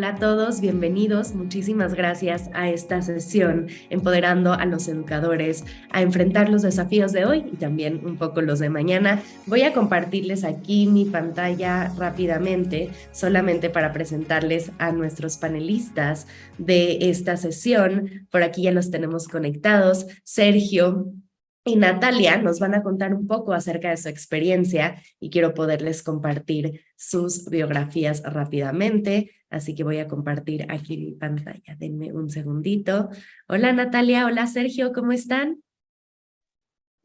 Hola a todos, bienvenidos. Muchísimas gracias a esta sesión empoderando a los educadores a enfrentar los desafíos de hoy y también un poco los de mañana. Voy a compartirles aquí mi pantalla rápidamente, solamente para presentarles a nuestros panelistas de esta sesión. Por aquí ya los tenemos conectados. Sergio y Natalia nos van a contar un poco acerca de su experiencia y quiero poderles compartir sus biografías rápidamente, así que voy a compartir aquí mi pantalla. Denme un segundito. Hola Natalia, hola Sergio, ¿cómo están?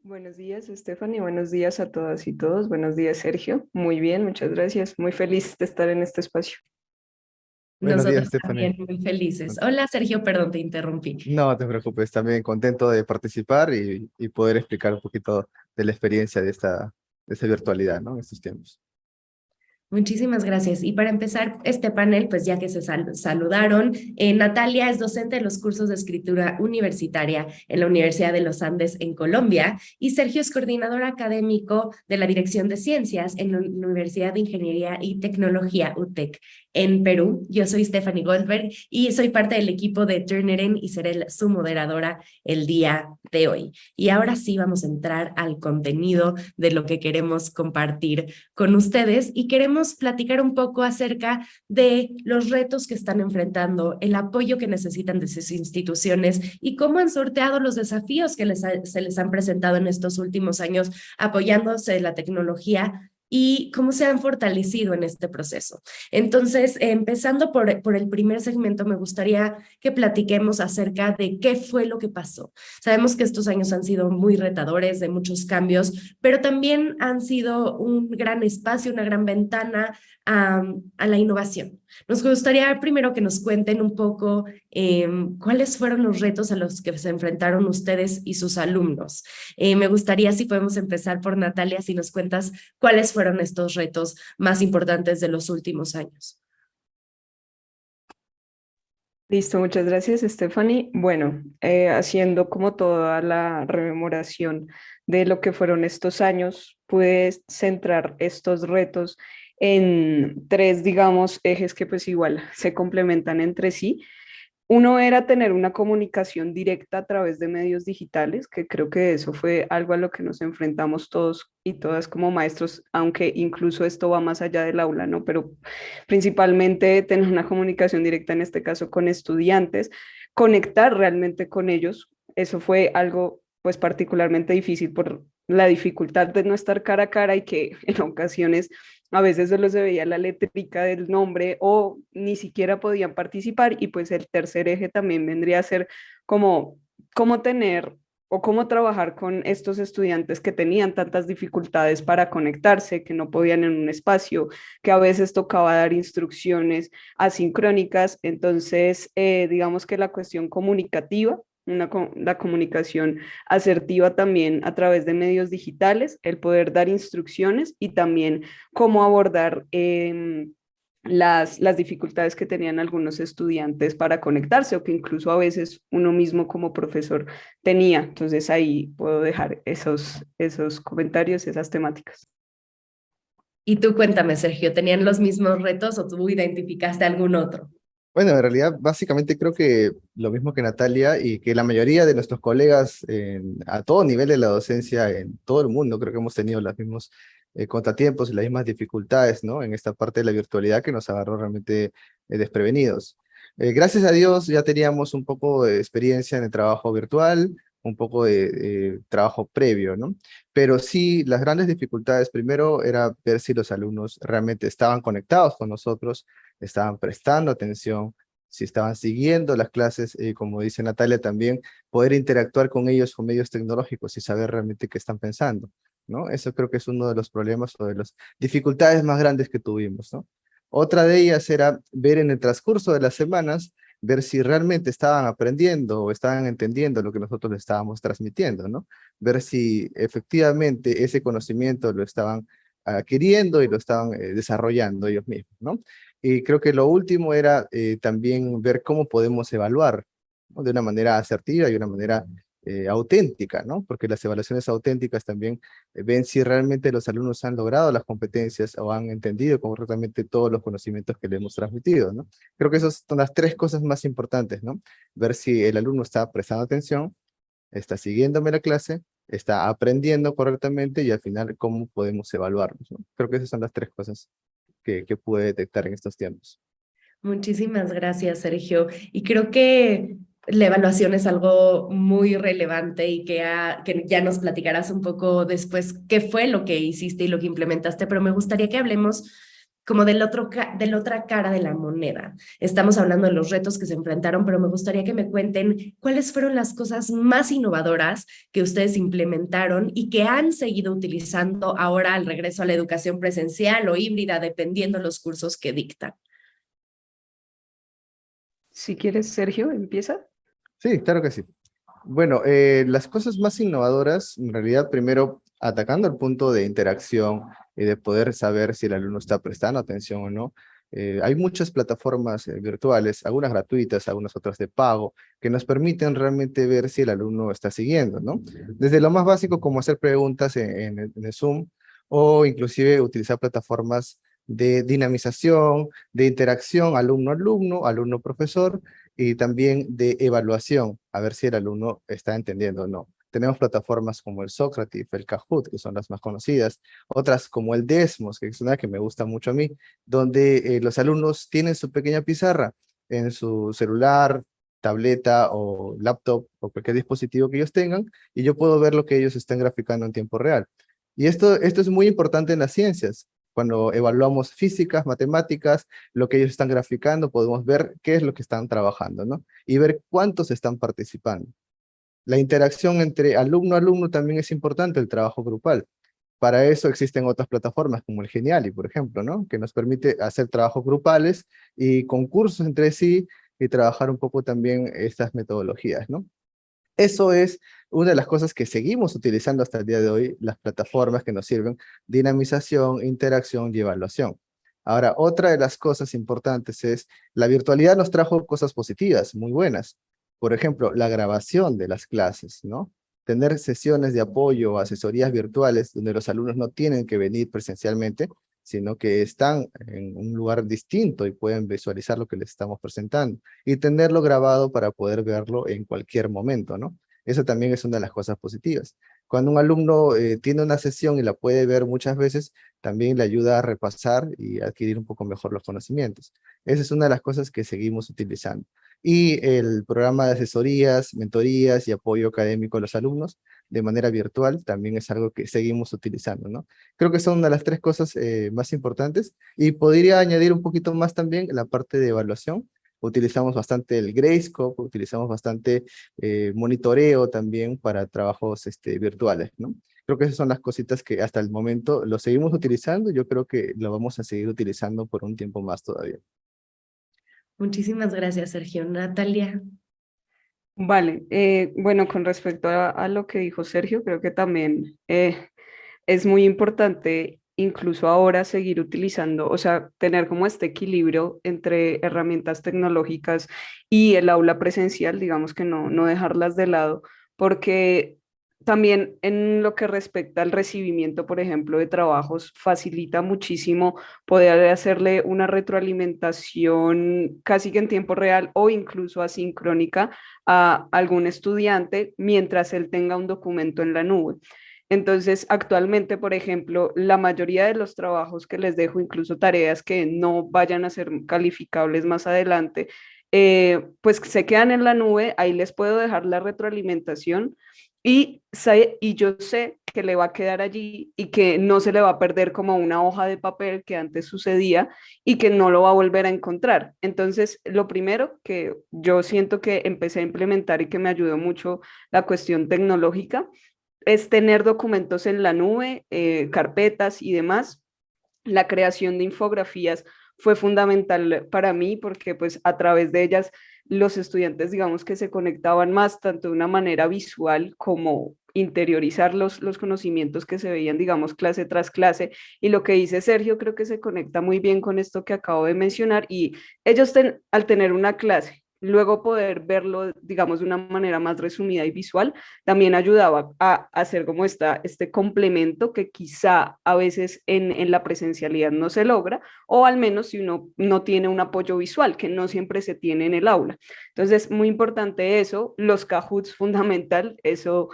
Buenos días, Stephanie. Buenos días a todas y todos. Buenos días, Sergio. Muy bien, muchas gracias. Muy feliz de estar en este espacio. Buenos días, Nosotros Stephanie. también muy felices. Hola Sergio, perdón, te interrumpí. No te preocupes, también contento de participar y poder explicar un poquito de la experiencia de esta virtualidad, ¿no? En estos tiempos. Muchísimas gracias. Y para empezar este panel, pues ya que se saludaron, Natalia es docente de los cursos de escritura universitaria en la Universidad de los Andes en Colombia y Sergio es coordinador académico de la Dirección de Ciencias en la Universidad de Ingeniería y Tecnología UTEC en Perú. Yo soy Stephanie Goldberg y soy parte del equipo de Turnitin y seré su moderadora el día de hoy. Y ahora sí vamos a entrar al contenido de lo que queremos compartir con ustedes y queremos platicar un poco acerca de los retos que están enfrentando, el apoyo que necesitan de sus instituciones y cómo han sorteado los desafíos que se les han presentado en estos últimos años apoyándose de la tecnología y cómo se han fortalecido en este proceso. Entonces, empezando por el primer segmento, me gustaría que platiquemos acerca de qué fue lo que pasó. Sabemos que estos años han sido muy retadores, de muchos cambios, pero también han sido un gran espacio, una gran ventana a la innovación. Nos gustaría primero que nos cuenten un poco cuáles fueron los retos a los que se enfrentaron ustedes y sus alumnos. Me gustaría si podemos empezar por Natalia, si nos cuentas cuáles fueron estos retos más importantes de los últimos años. Listo, muchas gracias, Stephanie. Bueno, haciendo como toda la rememoración de lo que fueron estos años, pude centrar estos retos en tres, digamos, ejes que pues igual se complementan entre sí. Uno era tener una comunicación directa a través de medios digitales, que creo que eso fue algo a lo que nos enfrentamos todos y todas como maestros, aunque incluso esto va más allá del aula, ¿no? Pero principalmente tener una comunicación directa, en este caso con estudiantes, conectar realmente con ellos. Eso fue algo pues particularmente difícil por la dificultad de no estar cara a cara y que en ocasiones a veces solo se veía la letrica del nombre o ni siquiera podían participar. Y pues el tercer eje también vendría a ser como cómo tener o cómo trabajar con estos estudiantes que tenían tantas dificultades para conectarse, que no podían en un espacio, que a veces tocaba dar instrucciones asincrónicas. Entonces, digamos que la cuestión comunicativa, la comunicación asertiva también a través de medios digitales, el poder dar instrucciones y también cómo abordar las dificultades que tenían algunos estudiantes para conectarse o que incluso a veces uno mismo como profesor tenía. Entonces ahí puedo dejar esos comentarios, esas temáticas. Y tú cuéntame, Sergio, ¿tenían los mismos retos o tú identificaste algún otro? Bueno, en realidad, básicamente creo que lo mismo que Natalia y que la mayoría de nuestros colegas a todo nivel de la docencia en todo el mundo, creo que hemos tenido los mismos contratiempos y las mismas dificultades, ¿no? En esta parte de la virtualidad que nos agarró realmente desprevenidos. Gracias a Dios ya teníamos un poco de experiencia en el trabajo virtual, un poco de trabajo previo, ¿no? Pero sí, las grandes dificultades primero era ver si los alumnos realmente estaban conectados con nosotros, estaban prestando atención, si estaban siguiendo las clases, como dice Natalia también, poder interactuar con ellos con medios tecnológicos y saber realmente qué están pensando, ¿no? Eso creo que es uno de los problemas o de las dificultades más grandes que tuvimos, ¿no? Otra de ellas era ver en el transcurso de las semanas, ver si realmente estaban aprendiendo o estaban entendiendo lo que nosotros les estábamos transmitiendo, ¿no? Ver si efectivamente ese conocimiento lo estaban adquiriendo y lo estaban desarrollando ellos mismos, ¿no? Y creo que lo último era también ver cómo podemos evaluar, ¿no? De una manera asertiva y de una manera auténtica, ¿no? Porque las evaluaciones auténticas también ven si realmente los alumnos han logrado las competencias o han entendido correctamente todos los conocimientos que le hemos transmitido, ¿no? Creo que esas son las tres cosas más importantes, ¿no? Ver si el alumno está prestando atención, está siguiéndome la clase, está aprendiendo correctamente y al final cómo podemos evaluarlos, ¿no? Creo que esas son las tres cosas que pude detectar en estos tiempos. Muchísimas gracias, Sergio. Y creo que la evaluación es algo muy relevante y que ya nos platicarás un poco después qué fue lo que hiciste y lo que implementaste, pero me gustaría que hablemos como de la otra cara de la moneda. Estamos hablando de los retos que se enfrentaron, pero me gustaría que me cuenten cuáles fueron las cosas más innovadoras que ustedes implementaron y que han seguido utilizando ahora al regreso a la educación presencial o híbrida, dependiendo los cursos que dictan. Si quieres, Sergio, empieza. Sí, claro que sí. Bueno, las cosas más innovadoras, en realidad, primero atacando el punto de interacción y de poder saber si el alumno está prestando atención o no. Hay muchas plataformas virtuales, algunas gratuitas, algunas otras de pago, que nos permiten realmente ver si el alumno está siguiendo, ¿no? Desde lo más básico como hacer preguntas en el Zoom o inclusive utilizar plataformas de dinamización, de interacción alumno-alumno, alumno-profesor, y también de evaluación, a ver si el alumno está entendiendo o no. Tenemos plataformas como el Socrative, el Kahoot, que son las más conocidas, otras como el Desmos, que es una que me gusta mucho a mí, donde los alumnos tienen su pequeña pizarra en su celular, tableta o laptop o cualquier dispositivo que ellos tengan, y yo puedo ver lo que ellos están graficando en tiempo real. Y esto es muy importante en las ciencias. Cuando evaluamos físicas, matemáticas, lo que ellos están graficando, podemos ver qué es lo que están trabajando, ¿no? Y ver cuántos están participando. La interacción entre alumno-alumno también es importante, el trabajo grupal. Para eso existen otras plataformas como el Geniali, por ejemplo, ¿no? Que nos permite hacer trabajos grupales y concursos entre sí y trabajar un poco también estas metodologías, ¿no? Eso es una de las cosas que seguimos utilizando hasta el día de hoy, las plataformas que nos sirven, dinamización, interacción y evaluación. Ahora, otra de las cosas importantes es, la virtualidad nos trajo cosas positivas, muy buenas. Por ejemplo, la grabación de las clases, ¿no? Tener sesiones de apoyo o asesorías virtuales donde los alumnos no tienen que venir presencialmente, sino que están en un lugar distinto y pueden visualizar lo que les estamos presentando y tenerlo grabado para poder verlo en cualquier momento, ¿no? Eso también es una de las cosas positivas. Cuando un alumno tiene una sesión y la puede ver muchas veces, también le ayuda a repasar y adquirir un poco mejor los conocimientos. Esa es una de las cosas que seguimos utilizando. Y el programa de asesorías, mentorías y apoyo académico a los alumnos de manera virtual también es algo que seguimos utilizando, ¿no? Creo que son una de las tres cosas más importantes y podría añadir un poquito más también la parte de evaluación. Utilizamos bastante el Gradescope, utilizamos bastante monitoreo también para trabajos virtuales, ¿no? Creo que esas son las cositas que hasta el momento lo seguimos utilizando. Yo creo que lo vamos a seguir utilizando por un tiempo más todavía. Muchísimas gracias, Sergio. Natalia. Vale, bueno, con respecto a lo que dijo Sergio, creo que también es muy importante incluso ahora seguir utilizando, o sea, tener como este equilibrio entre herramientas tecnológicas y el aula presencial, digamos que no dejarlas de lado, porque también en lo que respecta al recibimiento, por ejemplo, de trabajos, facilita muchísimo poder hacerle una retroalimentación casi que en tiempo real o incluso asincrónica a algún estudiante mientras él tenga un documento en la nube. Entonces, actualmente, por ejemplo, la mayoría de los trabajos que les dejo, incluso tareas que no vayan a ser calificables más adelante, pues se quedan en la nube, ahí les puedo dejar la retroalimentación y yo sé que le va a quedar allí y que no se le va a perder como una hoja de papel que antes sucedía y que no lo va a volver a encontrar. Entonces, lo primero que yo siento que empecé a implementar y que me ayudó mucho la cuestión tecnológica es tener documentos en la nube, carpetas y demás. La creación de infografías fue fundamental para mí porque pues a través de ellas los estudiantes digamos que se conectaban más tanto de una manera visual como interiorizar los conocimientos que se veían digamos clase tras clase y lo que dice Sergio creo que se conecta muy bien con esto que acabo de mencionar y ellos al tener una clase luego poder verlo, digamos, de una manera más resumida y visual, también ayudaba a hacer como este complemento que quizá a veces en la presencialidad no se logra, o al menos si uno no tiene un apoyo visual, que no siempre se tiene en el aula. Entonces, muy importante eso, los Kahoots fundamental, eso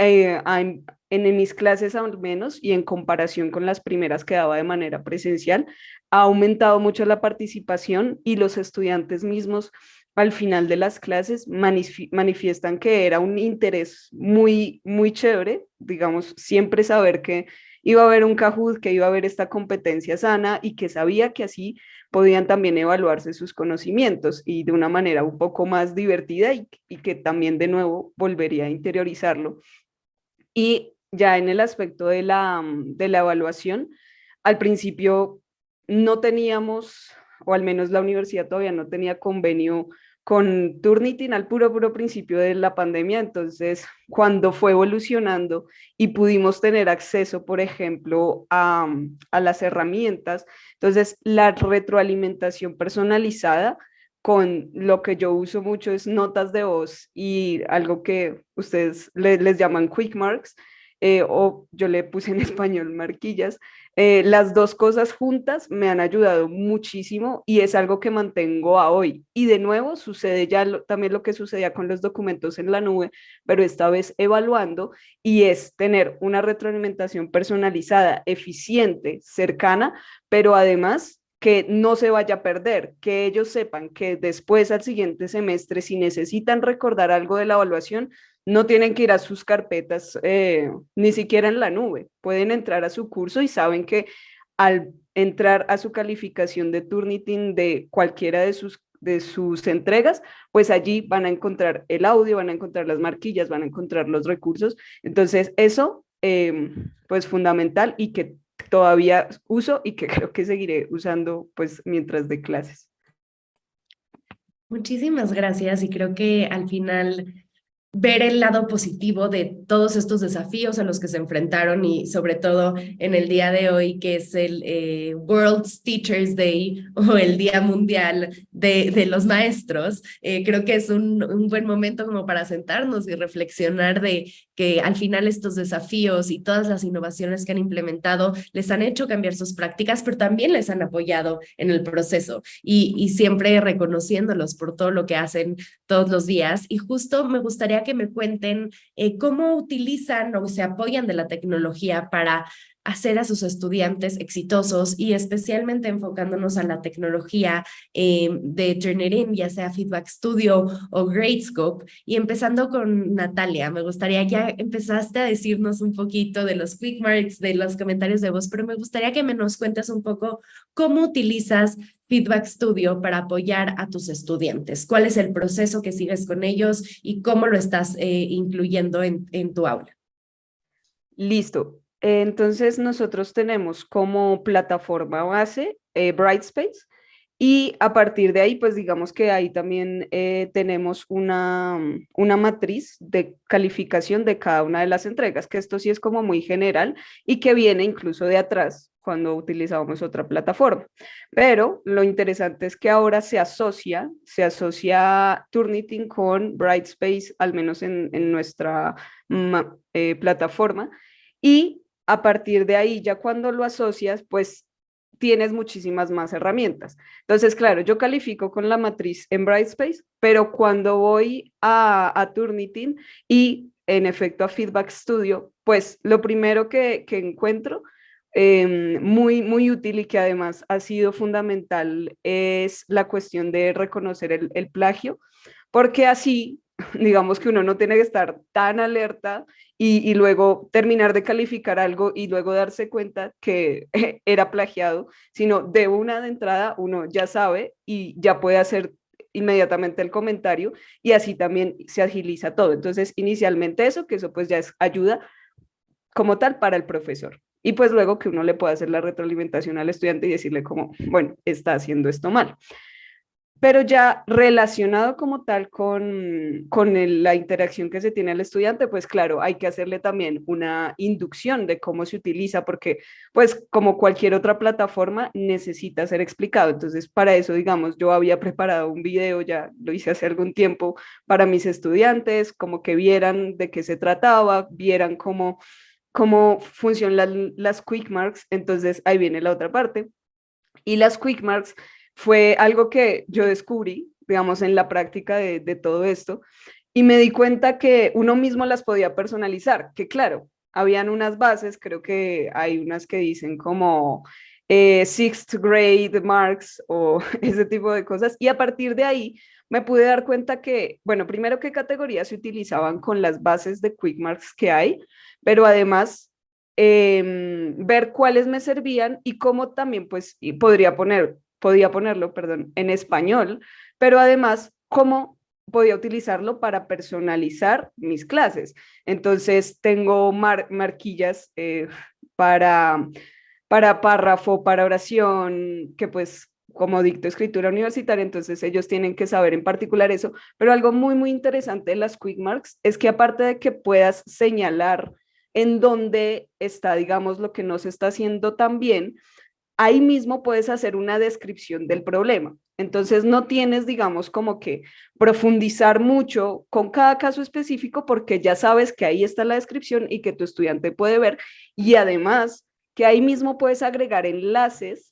en mis clases al menos y en comparación con las primeras que daba de manera presencial, ha aumentado mucho la participación y los estudiantes mismos al final de las clases manifiestan que era un interés muy, muy chévere, digamos, siempre saber que iba a haber un Kahoot, que iba a haber esta competencia sana y que sabía que así podían también evaluarse sus conocimientos y de una manera un poco más divertida y que también de nuevo volvería a interiorizarlo. Y ya en el aspecto de la evaluación, al principio no teníamos, o al menos la universidad todavía no tenía convenio con Turnitin al puro principio de la pandemia. Entonces, cuando fue evolucionando y pudimos tener acceso, por ejemplo, a las herramientas, entonces la retroalimentación personalizada con lo que yo uso mucho es notas de voz y algo que ustedes les llaman quick marks, o yo le puse en español marquillas. Las dos cosas juntas me han ayudado muchísimo y es algo que mantengo a hoy. Y de nuevo sucede ya también lo que sucedía con los documentos en la nube, pero esta vez evaluando, y es tener una retroalimentación personalizada, eficiente, cercana, pero además que no se vaya a perder, que ellos sepan que después al siguiente semestre, si necesitan recordar algo de la evaluación, no tienen que ir a sus carpetas, ni siquiera en la nube, pueden entrar a su curso y saben que al entrar a su calificación de Turnitin de cualquiera de sus entregas, pues allí van a encontrar el audio, van a encontrar las marquillas, van a encontrar los recursos. Entonces, eso, pues fundamental y que todavía uso y que creo que seguiré usando pues mientras de clases. Muchísimas gracias y creo que al final ver el lado positivo de todos estos desafíos a los que se enfrentaron y sobre todo en el día de hoy que es el World Teachers Day o el Día Mundial de los Maestros, creo que es un buen momento como para sentarnos y reflexionar de que al final estos desafíos y todas las innovaciones que han implementado les han hecho cambiar sus prácticas, pero también les han apoyado en el proceso y siempre reconociéndolos por todo lo que hacen todos los días. Y justo me gustaría que me cuenten cómo utilizan o se apoyan de la tecnología para hacer a sus estudiantes exitosos y especialmente enfocándonos a la tecnología de Turnitin, ya sea Feedback Studio o Gradescope. Y empezando con Natalia, me gustaría, ya empezaste a decirnos un poquito de los quick marks, de los comentarios de voz, pero me gustaría que me nos cuentes un poco cómo utilizas Feedback Studio para apoyar a tus estudiantes. ¿Cuál es el proceso que sigues con ellos y cómo lo estás incluyendo en tu aula? Listo. Entonces nosotros tenemos como plataforma base Brightspace y a partir de ahí, pues digamos que ahí también tenemos una matriz de calificación de cada una de las entregas, que esto sí es como muy general y que viene incluso de atrás cuando utilizábamos otra plataforma. Pero lo interesante es que ahora se asocia Turnitin con Brightspace, al menos en nuestra plataforma, y a partir de ahí, ya cuando lo asocias, pues tienes muchísimas más herramientas. Entonces, claro, yo califico con la matriz en Brightspace, pero cuando voy a Turnitin y en efecto a Feedback Studio, pues lo primero que encuentro muy útil y que además ha sido fundamental es la cuestión de reconocer el plagio, porque así, digamos que uno no tiene que estar tan alerta y luego terminar de calificar algo y luego darse cuenta que era plagiado, sino de una de entrada uno ya sabe y ya puede hacer inmediatamente el comentario y así también se agiliza todo. Entonces, inicialmente eso, que eso pues ya es ayuda como tal para el profesor. Y pues luego que uno le pueda hacer la retroalimentación al estudiante y decirle como, bueno, está haciendo esto mal. pero ya relacionado como tal con la interacción que se tiene al estudiante, pues claro, hay que hacerle también una inducción de cómo se utiliza, porque pues como cualquier otra plataforma necesita ser explicado. Entonces, para eso, digamos, yo había preparado un video, ya lo hice hace algún tiempo, para mis estudiantes, como que vieran de qué se trataba, vieran cómo funcionan las quick marks. Entonces, ahí viene la otra parte. Y las quick marks fue algo que yo descubrí, digamos, en la práctica de todo esto, y me di cuenta que uno mismo las podía personalizar, que claro, habían unas bases, creo que hay unas que dicen como sixth grade marks o ese tipo de cosas, y a partir de ahí me pude dar cuenta que, bueno, primero qué categorías se utilizaban con las bases de quick marks que hay, pero además ver cuáles me servían y cómo también pues podía ponerlo, perdón, en español, pero además cómo podía utilizarlo para personalizar mis clases. Entonces tengo marquillas para, para párrafo, para oración, que pues como dicto escritura universitaria, entonces ellos tienen que saber en particular eso, pero algo muy, muy interesante de las quick marks es que aparte de que puedas señalar en dónde está, digamos, lo que no se está haciendo tan bien, ahí mismo puedes hacer una descripción del problema. Entonces no tienes, digamos, como que profundizar mucho con cada caso específico porque ya sabes que ahí está la descripción y que tu estudiante puede ver y además que ahí mismo puedes agregar enlaces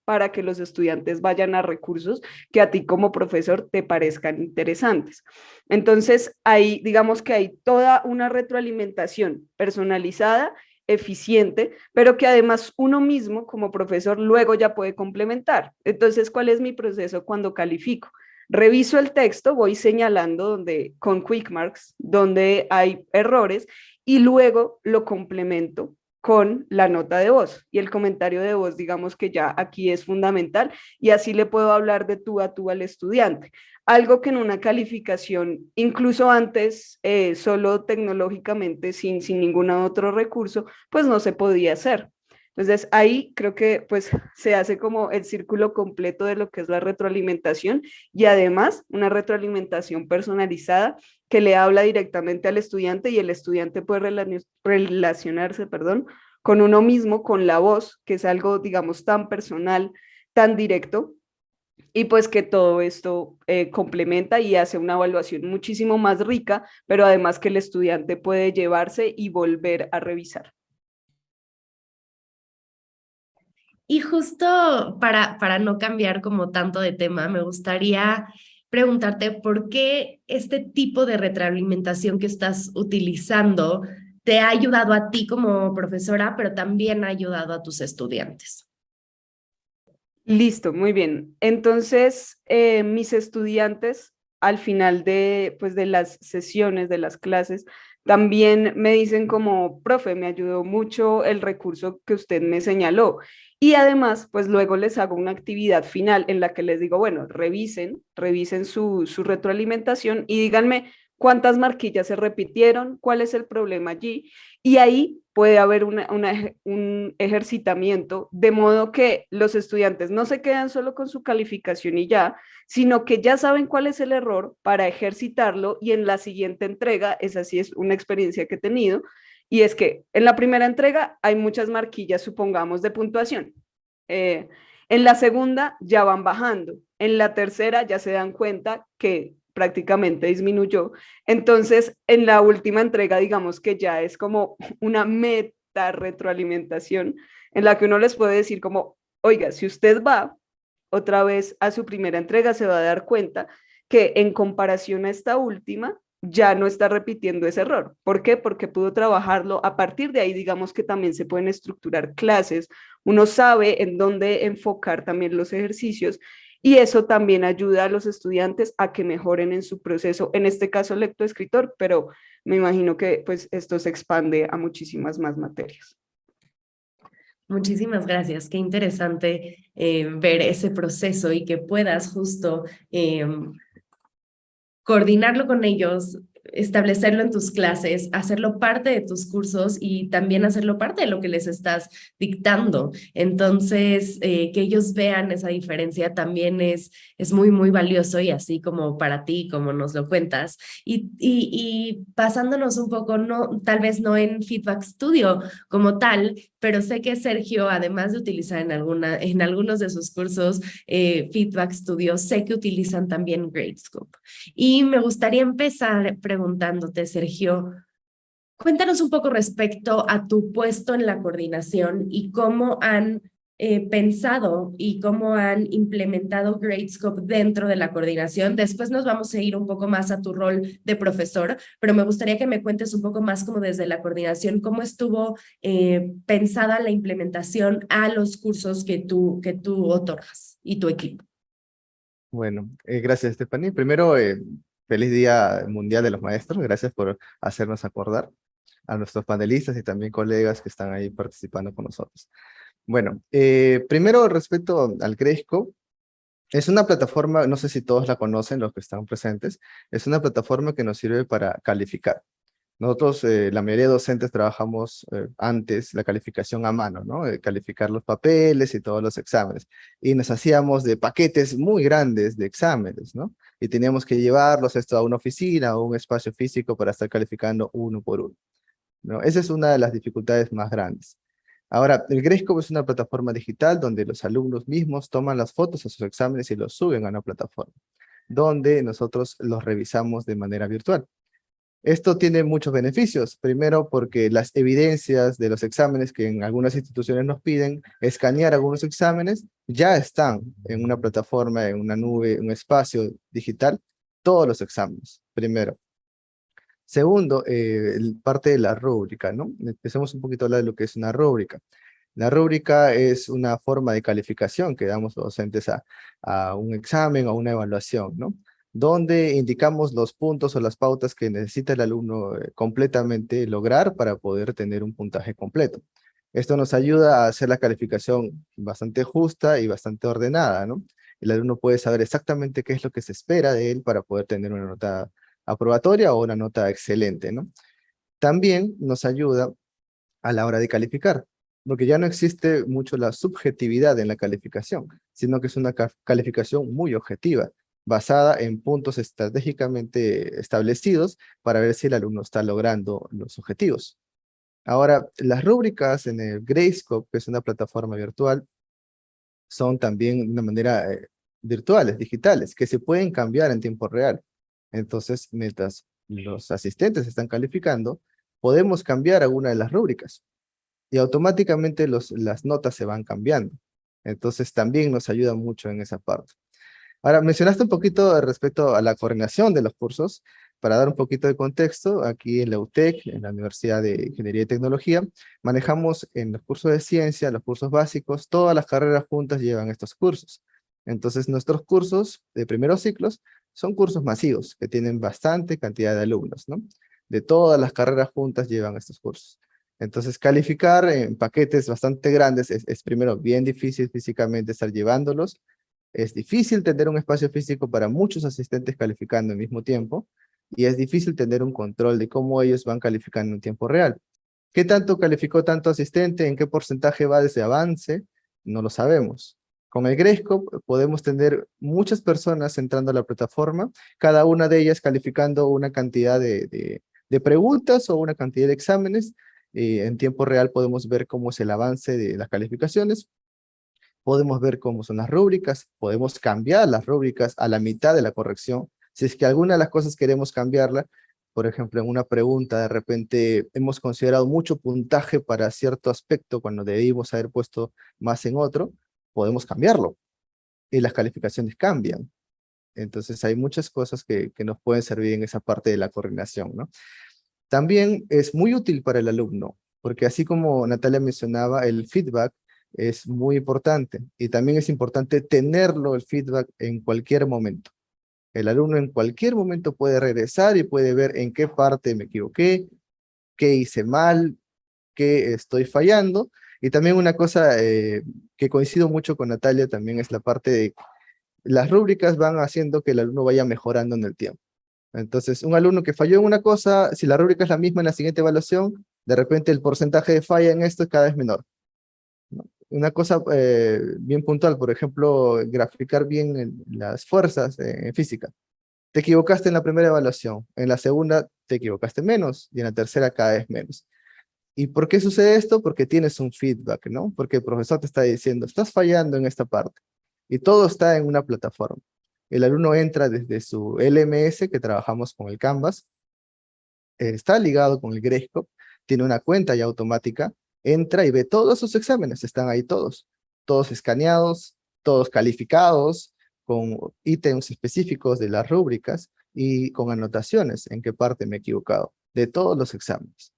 para que los estudiantes vayan a recursos que a ti como profesor te parezcan interesantes. Entonces, ahí digamos que hay toda una retroalimentación personalizada, eficiente, pero que además uno mismo como profesor luego ya puede complementar. Entonces, ¿cuál es mi proceso cuando califico? Reviso el texto, voy señalando con quick marks donde hay errores y luego lo complemento con la nota de voz y el comentario de voz, digamos que ya aquí es fundamental y así le puedo hablar de tú a tú al estudiante. Algo que en una calificación, incluso antes, solo tecnológicamente, sin ningún otro recurso, pues no se podía hacer. Entonces ahí creo que pues se hace como el círculo completo de lo que es la retroalimentación y además una retroalimentación personalizada que le habla directamente al estudiante y el estudiante puede relacionarse, perdón, con uno mismo, con la voz, que es algo, digamos, tan personal, tan directo, y pues que todo esto complementa y hace una evaluación muchísimo más rica, pero además que el estudiante puede llevarse y volver a revisar. Y justo para no cambiar como tanto de tema, me gustaría preguntarte por qué este tipo de retroalimentación que estás utilizando te ha ayudado a ti como profesora, pero también ha ayudado a tus estudiantes. Listo, muy bien. Entonces, mis estudiantes al final pues, de las sesiones, de las clases, también me dicen como, profe, me ayudó mucho el recurso que usted me señaló. Y además, pues luego les hago una actividad final en la que les digo, bueno, revisen su retroalimentación y díganme cuántas marquillas se repitieron, cuál es el problema allí. Y ahí puede haber un ejercitamiento, de modo que los estudiantes no se quedan solo con su calificación y ya, sino que ya saben cuál es el error para ejercitarlo y en la siguiente entrega, esa sí es una experiencia que he tenido, y es que en la primera entrega hay muchas marquillas, supongamos, de puntuación. Eh, en la segunda ya van bajando, en la tercera ya se dan cuenta que prácticamente disminuyó. Entonces, en la última entrega, digamos que ya es como una meta retroalimentación en la que uno les puede decir como, oiga, si usted va otra vez a su primera entrega, se va a dar cuenta que en comparación a esta última, ya no está repitiendo ese error. ¿Por qué? Porque pudo trabajarlo. A partir de ahí, digamos que también se pueden estructurar clases. Uno sabe en dónde enfocar también los ejercicios y eso también ayuda a los estudiantes a que mejoren en su proceso, en este caso lectoescritor, pero me imagino que pues esto se expande a muchísimas más materias. Muchísimas gracias. Qué interesante ver ese proceso y que puedas justo coordinarlo con ellos, establecerlo en tus clases, hacerlo parte de tus cursos y también hacerlo parte de lo que les estás dictando. Entonces, que ellos vean esa diferencia también es muy, muy valioso y así como para ti, como nos lo cuentas. Y basándonos un poco, no, tal vez no en Feedback Studio como tal, pero sé que Sergio, además de utilizar en algunos de sus cursos Feedback Studio, sé que utilizan también Gradescope. Y me gustaría empezar preguntándote, Sergio, cuéntanos un poco respecto a tu puesto en la coordinación y cómo han pensado y cómo han implementado Gradescope dentro de la coordinación. Después nos vamos a ir un poco más a tu rol de profesor, pero me gustaría que me cuentes un poco más como desde la coordinación, cómo estuvo pensada la implementación a los cursos que tú otorgas y tu equipo. Bueno, gracias, Stephanie. Primero, feliz Día Mundial de los Maestros. Gracias por hacernos acordar a nuestros panelistas y también colegas que están ahí participando con nosotros. Bueno, primero respecto al Gradescope, es una plataforma, no sé si todos la conocen, los que están presentes, es una plataforma que nos sirve para calificar. Nosotros, la mayoría de docentes trabajamos antes la calificación a mano, ¿no? Calificar los papeles y todos los exámenes. Y nos hacíamos de paquetes muy grandes de exámenes, ¿no? Y teníamos que llevarlos esto a una oficina o un espacio físico para estar calificando uno por uno, ¿no? Esa es una de las dificultades más grandes. Ahora, el Gradescope es una plataforma digital donde los alumnos mismos toman las fotos a sus exámenes y los suben a una plataforma, donde nosotros los revisamos de manera virtual. Esto tiene muchos beneficios. Primero, porque las evidencias de los exámenes que en algunas instituciones nos piden escanear algunos exámenes ya están en una plataforma, en una nube, un espacio digital, todos los exámenes, primero. Segundo, parte de la rúbrica, ¿no? Empecemos un poquito a hablar de lo que es una rúbrica. La rúbrica es una forma de calificación que damos los docentes a un examen o una evaluación, ¿no? Donde indicamos los puntos o las pautas que necesita el alumno completamente lograr para poder tener un puntaje completo. Esto nos ayuda a hacer la calificación bastante justa y bastante ordenada, ¿no? El alumno puede saber exactamente qué es lo que se espera de él para poder tener una nota aprobatoria o una nota excelente, ¿no? También nos ayuda a la hora de calificar, porque ya no existe mucho la subjetividad en la calificación, sino que es una calificación muy objetiva, basada en puntos estratégicamente establecidos para ver si el alumno está logrando los objetivos. Ahora, las rúbricas en el Gradescope, que es una plataforma virtual, son también de una manera virtuales, digitales, que se pueden cambiar en tiempo real. Entonces, mientras los asistentes están calificando, podemos cambiar alguna de las rúbricas y automáticamente las notas se van cambiando. Entonces, también nos ayuda mucho en esa parte. Ahora, mencionaste un poquito respecto a la coordinación de los cursos. Para dar un poquito de contexto, aquí en la UTEC, en la Universidad de Ingeniería y Tecnología, manejamos en los cursos de ciencia, los cursos básicos, todas las carreras juntas llevan estos cursos. Entonces, nuestros cursos de primeros ciclos son cursos masivos, que tienen bastante cantidad de alumnos, ¿no? De todas las carreras juntas llevan estos cursos. Entonces, calificar en paquetes bastante grandes es primero bien difícil físicamente estar llevándolos. Es difícil tener un espacio físico para muchos asistentes calificando al mismo tiempo y es difícil tener un control de cómo ellos van calificando en tiempo real. ¿Qué tanto calificó tanto asistente? ¿En qué porcentaje va de ese avance? No lo sabemos. Con el Gradescope podemos tener muchas personas entrando a la plataforma, cada una de ellas calificando una cantidad de preguntas o una cantidad de exámenes. En tiempo real podemos ver cómo es el avance de las calificaciones. Podemos ver cómo son las rúbricas, podemos cambiar las rúbricas a la mitad de la corrección. Si es que alguna de las cosas queremos cambiarla, por ejemplo, en una pregunta de repente hemos considerado mucho puntaje para cierto aspecto cuando debimos haber puesto más en otro, podemos cambiarlo y las calificaciones cambian. Entonces hay muchas cosas que nos pueden servir en esa parte de la coordinación, ¿no? También es muy útil para el alumno, porque así como Natalia mencionaba, el feedback es muy importante y también es importante tenerlo el feedback en cualquier momento. El alumno en cualquier momento puede regresar y puede ver en qué parte me equivoqué, qué hice mal, qué estoy fallando. Y también una cosa que coincido mucho con Natalia también es la parte de las rúbricas van haciendo que el alumno vaya mejorando en el tiempo. Entonces, un alumno que falló en una cosa, si la rúbrica es la misma en la siguiente evaluación, de repente el porcentaje de falla en esto es cada vez menor, ¿no? Una cosa bien puntual, por ejemplo, graficar bien las fuerzas en física. Te equivocaste en la primera evaluación, en la segunda te equivocaste menos y en la tercera cada vez menos. ¿Y por qué sucede esto? Porque tienes un feedback, ¿no? Porque el profesor te está diciendo, estás fallando en esta parte. Y todo está en una plataforma. El alumno entra desde su LMS, que trabajamos con el Canvas, está ligado con el Gradescope, tiene una cuenta ya automática, entra y ve todos sus exámenes, están ahí todos escaneados, todos calificados, con ítems específicos de las rúbricas y con anotaciones en qué parte me he equivocado, de todos los exámenes.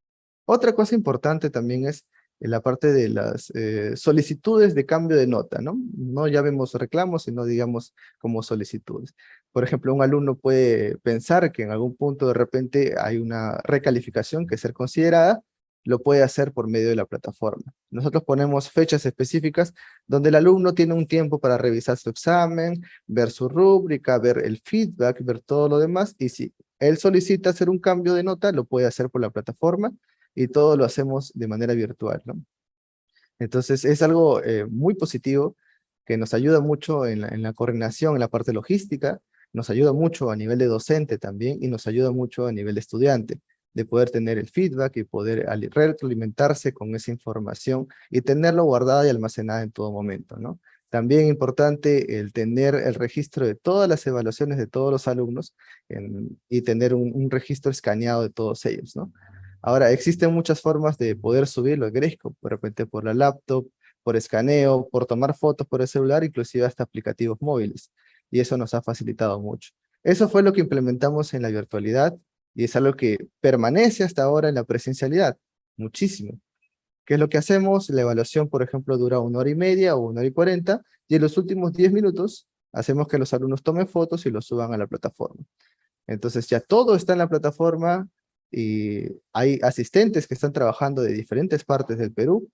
Otra cosa importante también es en la parte de las solicitudes de cambio de nota, ¿no? No ya vemos reclamos, sino digamos como solicitudes. Por ejemplo, un alumno puede pensar que en algún punto de repente hay una recalificación que ser considerada, lo puede hacer por medio de la plataforma. Nosotros ponemos fechas específicas donde el alumno tiene un tiempo para revisar su examen, ver su rúbrica, ver el feedback, ver todo lo demás, y si él solicita hacer un cambio de nota, lo puede hacer por la plataforma, y todo lo hacemos de manera virtual, ¿no? Entonces es algo muy positivo que nos ayuda mucho en la coordinación, en la parte logística, nos ayuda mucho a nivel de docente también y nos ayuda mucho a nivel de estudiante, de poder tener el feedback y poder retroalimentarse con esa información y tenerlo guardada y almacenada en todo momento, ¿no? También importante el tener el registro de todas las evaluaciones de todos los alumnos y tener un registro escaneado de todos ellos, ¿no? Ahora, existen muchas formas de poder subirlo al Gradescope, de repente por la laptop, por escaneo, por tomar fotos por el celular, inclusive hasta aplicativos móviles. Y eso nos ha facilitado mucho. Eso fue lo que implementamos en la virtualidad y es algo que permanece hasta ahora en la presencialidad, muchísimo. ¿Qué es lo que hacemos? La evaluación, por ejemplo, dura 1 hora y media o 1 hora y 40, y en los últimos 10 minutos hacemos que los alumnos tomen fotos y los suban a la plataforma. Entonces ya todo está en la plataforma y hay asistentes que están trabajando de diferentes partes del Perú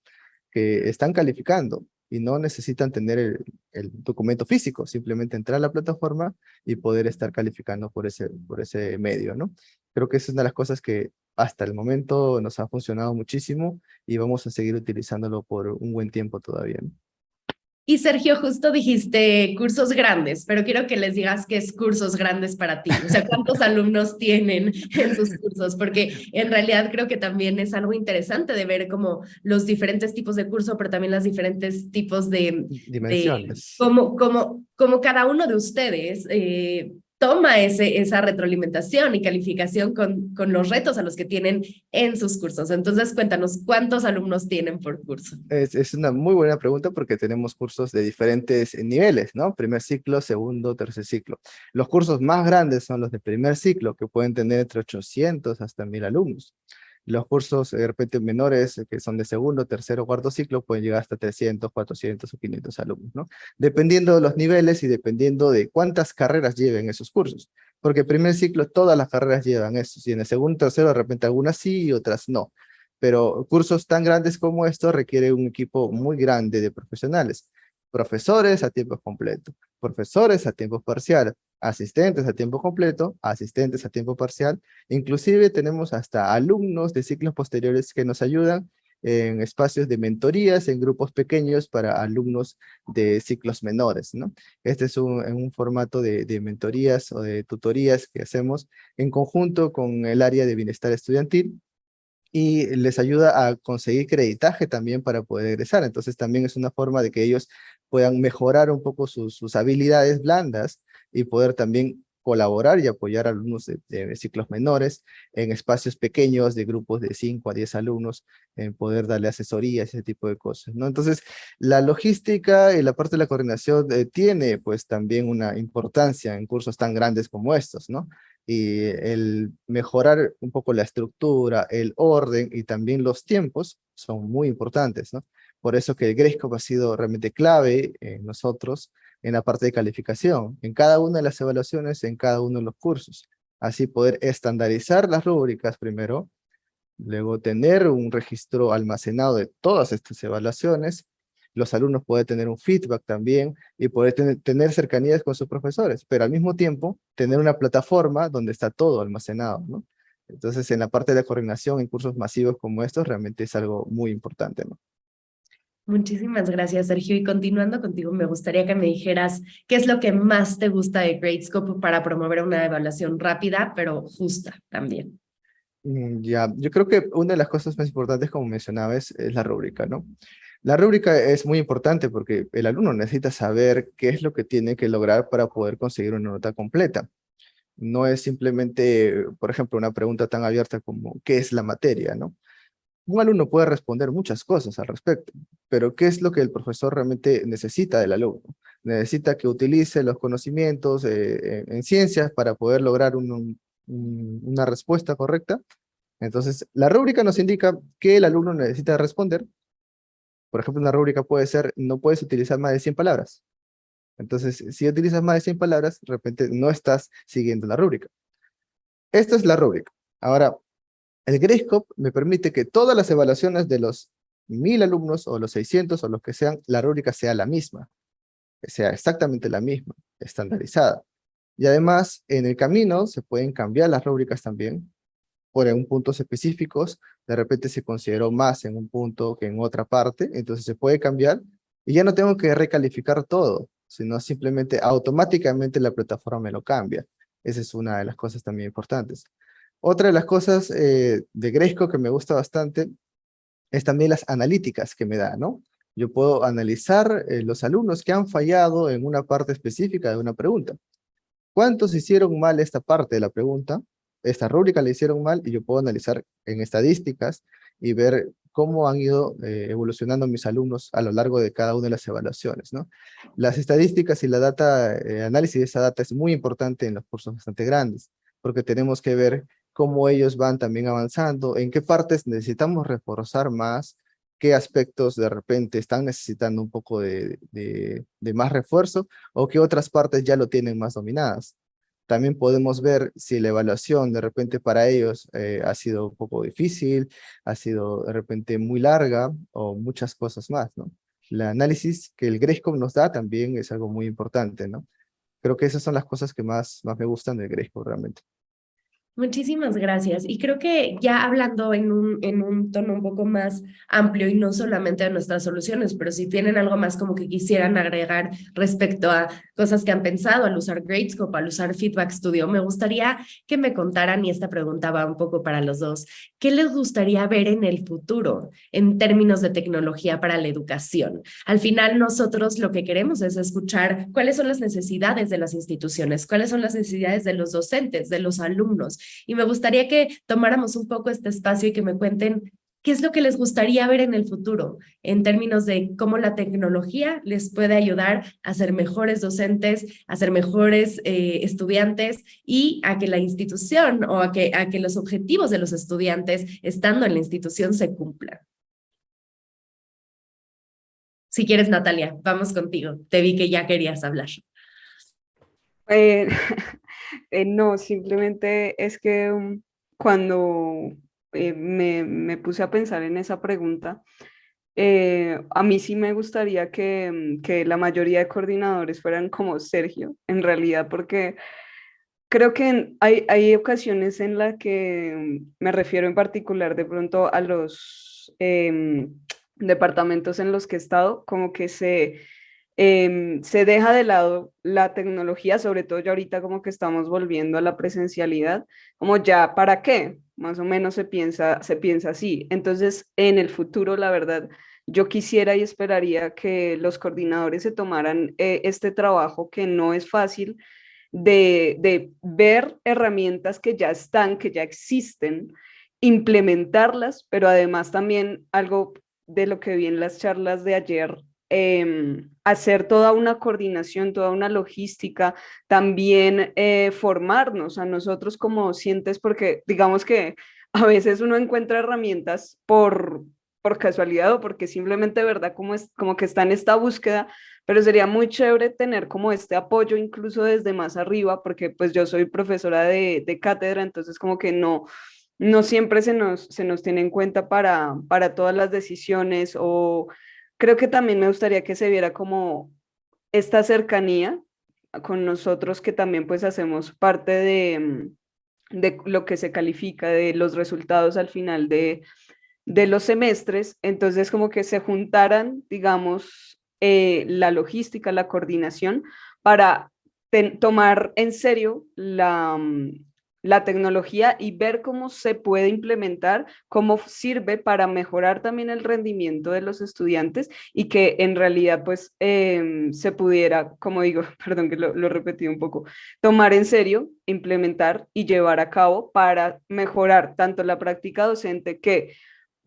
que están calificando y no necesitan tener el documento físico, simplemente entrar a la plataforma y poder estar calificando por ese medio, ¿no? Creo que esa es una de las cosas que hasta el momento nos ha funcionado muchísimo y vamos a seguir utilizándolo por un buen tiempo todavía, ¿no? Y Sergio, justo dijiste cursos grandes, pero quiero que les digas qué es cursos grandes para ti. O sea, ¿cuántos alumnos tienen en sus cursos? Porque en realidad creo que también es algo interesante de ver como los diferentes tipos de curso, pero también los diferentes tipos de Dimensiones. cómo cada uno de ustedes toma esa retroalimentación y calificación con los retos a los que tienen en sus cursos. Entonces, cuéntanos, ¿cuántos alumnos tienen por curso? Es una muy buena pregunta porque tenemos cursos de diferentes niveles, ¿no? Primer ciclo, segundo, tercer ciclo. Los cursos más grandes son los de primer ciclo, que pueden tener entre 800 hasta 1000 alumnos. Los cursos de repente menores, que son de segundo, tercero, cuarto ciclo, pueden llegar hasta 300, 400 o 500 alumnos, ¿no? Dependiendo de los niveles y dependiendo de cuántas carreras lleven esos cursos. Porque en primer ciclo todas las carreras llevan eso, y en el segundo, tercero, de repente algunas sí y otras no. Pero cursos tan grandes como estos requiere un equipo muy grande de profesionales. Profesores a tiempo completo, profesores a tiempo parcial, asistentes a tiempo completo, asistentes a tiempo parcial. Inclusive tenemos hasta alumnos de ciclos posteriores que nos ayudan en espacios de mentorías, en grupos pequeños para alumnos de ciclos menores, ¿no? Este es un formato de mentorías o de tutorías que hacemos en conjunto con el área de bienestar estudiantil, y les ayuda a conseguir creditaje también para poder egresar. Entonces también es una forma de que ellos puedan mejorar un poco sus habilidades blandas y poder también colaborar y apoyar a alumnos de ciclos menores en espacios pequeños de grupos de 5 a 10 alumnos, en poder darle asesorías, ese tipo de cosas, ¿no? Entonces, la logística y la parte de la coordinación tiene pues también una importancia en cursos tan grandes como estos, ¿no? Y el mejorar un poco la estructura, el orden y también los tiempos son muy importantes, ¿no? Por eso que el Gradescope ha sido realmente clave en nosotros en la parte de calificación, en cada una de las evaluaciones, en cada uno de los cursos. Así poder estandarizar las rúbricas primero, luego tener un registro almacenado de todas estas evaluaciones, los alumnos pueden tener un feedback también y poder tener cercanías con sus profesores, pero al mismo tiempo tener una plataforma donde está todo almacenado, ¿no? Entonces, en la parte de la coordinación en cursos masivos como estos, realmente es algo muy importante, ¿no? Muchísimas gracias, Sergio. Y continuando contigo, me gustaría que me dijeras qué es lo que más te gusta de Gradescope para promover una evaluación rápida, pero justa también. Ya, yo creo que una de las cosas más importantes, como mencionaba, es la rúbrica, ¿no? La rúbrica es muy importante porque el alumno necesita saber qué es lo que tiene que lograr para poder conseguir una nota completa. No es simplemente, por ejemplo, una pregunta tan abierta como ¿qué es la materia?, ¿no? Un alumno puede responder muchas cosas al respecto, pero ¿qué es lo que el profesor realmente necesita del alumno? Necesita que utilice los conocimientos en ciencias para poder lograr una respuesta correcta. Entonces, la rúbrica nos indica que el alumno necesita responder. Por ejemplo, una rúbrica puede ser, no puedes utilizar más de 100 palabras. Entonces, si utilizas más de 100 palabras, de repente no estás siguiendo la rúbrica. Esta es la rúbrica. Ahora, el Gradescope me permite que todas las evaluaciones de los 1000 alumnos o los 600 o los que sean, la rúbrica sea la misma, que sea exactamente la misma, estandarizada. Y además, en el camino se pueden cambiar las rúbricas también, por en puntos específicos, de repente se consideró más en un punto que en otra parte, entonces se puede cambiar y ya no tengo que recalificar todo, sino simplemente automáticamente la plataforma me lo cambia. Esa es una de las cosas también importantes. Otra de las cosas de Gresco que me gusta bastante es también las analíticas que me da, ¿no? Yo puedo analizar los alumnos que han fallado en una parte específica de una pregunta. ¿Cuántos hicieron mal esta parte de la pregunta? Esta rúbrica la hicieron mal y yo puedo analizar en estadísticas y ver cómo han ido evolucionando mis alumnos a lo largo de cada una de las evaluaciones, ¿no? Las estadísticas y la data, análisis de esa data es muy importante en los cursos bastante grandes, porque tenemos que ver cómo ellos van también avanzando, en qué partes necesitamos reforzar más, qué aspectos de repente están necesitando un poco de más refuerzo, o qué otras partes ya lo tienen más dominadas. También podemos ver si la evaluación de repente para ellos ha sido un poco difícil, ha sido de repente muy larga o muchas cosas más, ¿no? El análisis que el Gresco nos da también es algo muy importante, ¿no? Creo que esas son las cosas que más me gustan del Gresco realmente. Muchísimas gracias. Y creo que ya hablando en un tono un poco más amplio y no solamente de nuestras soluciones, pero si tienen algo más como que quisieran agregar respecto a cosas que han pensado al usar Gradescope, al usar Feedback Studio, me gustaría que me contaran, y esta pregunta va un poco para los dos, ¿qué les gustaría ver en el futuro en términos de tecnología para la educación? Al final nosotros lo que queremos es escuchar cuáles son las necesidades de las instituciones, cuáles son las necesidades de los docentes, de los alumnos. Y me gustaría que tomáramos un poco este espacio y que me cuenten qué es lo que les gustaría ver en el futuro en términos de cómo la tecnología les puede ayudar a ser mejores docentes, a ser mejores estudiantes y a que la institución o a que los objetivos de los estudiantes estando en la institución se cumplan. Si quieres, Natalia, vamos contigo. Te vi que ya querías hablar. Eh, no, simplemente es que cuando me puse a pensar en esa pregunta, a mí sí me gustaría que la mayoría de coordinadores fueran como Sergio, en realidad, porque creo que hay ocasiones en las que me refiero en particular de pronto a los departamentos en los que he estado, como que se deja de lado la tecnología, sobre todo ya ahorita como que estamos volviendo a la presencialidad, como ya, ¿para qué? Más o menos se piensa así. Entonces, en el futuro, la verdad, yo quisiera y esperaría que los coordinadores se tomaran este trabajo que no es fácil de ver herramientas que ya están, que ya existen, implementarlas, pero además también algo de lo que vi en las charlas de ayer, hacer toda una coordinación, toda una logística, también formarnos a nosotros como docentes, porque digamos que a veces uno encuentra herramientas por casualidad o porque simplemente, ¿verdad? Como que está en esta búsqueda, pero sería muy chévere tener como este apoyo incluso desde más arriba, porque pues yo soy profesora de cátedra, entonces como que no siempre se nos tiene en cuenta para todas las decisiones o creo que también me gustaría que se viera como esta cercanía con nosotros que también pues hacemos parte de lo que se califica, de los resultados al final de los semestres, entonces como que se juntaran, digamos, la logística, la coordinación para tomar en serio la tecnología y ver cómo se puede implementar, cómo sirve para mejorar también el rendimiento de los estudiantes y que en realidad pues se pudiera, como digo, perdón que lo repetí un poco, tomar en serio, implementar y llevar a cabo para mejorar tanto la práctica docente que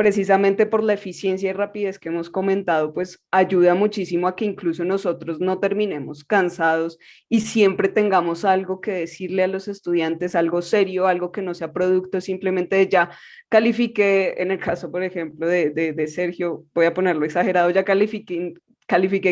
precisamente por la eficiencia y rapidez que hemos comentado, pues ayuda muchísimo a que incluso nosotros no terminemos cansados y siempre tengamos algo que decirle a los estudiantes, algo serio, algo que no sea producto simplemente de ya califiqué, en el caso, por ejemplo, de Sergio, voy a ponerlo exagerado, ya califiqué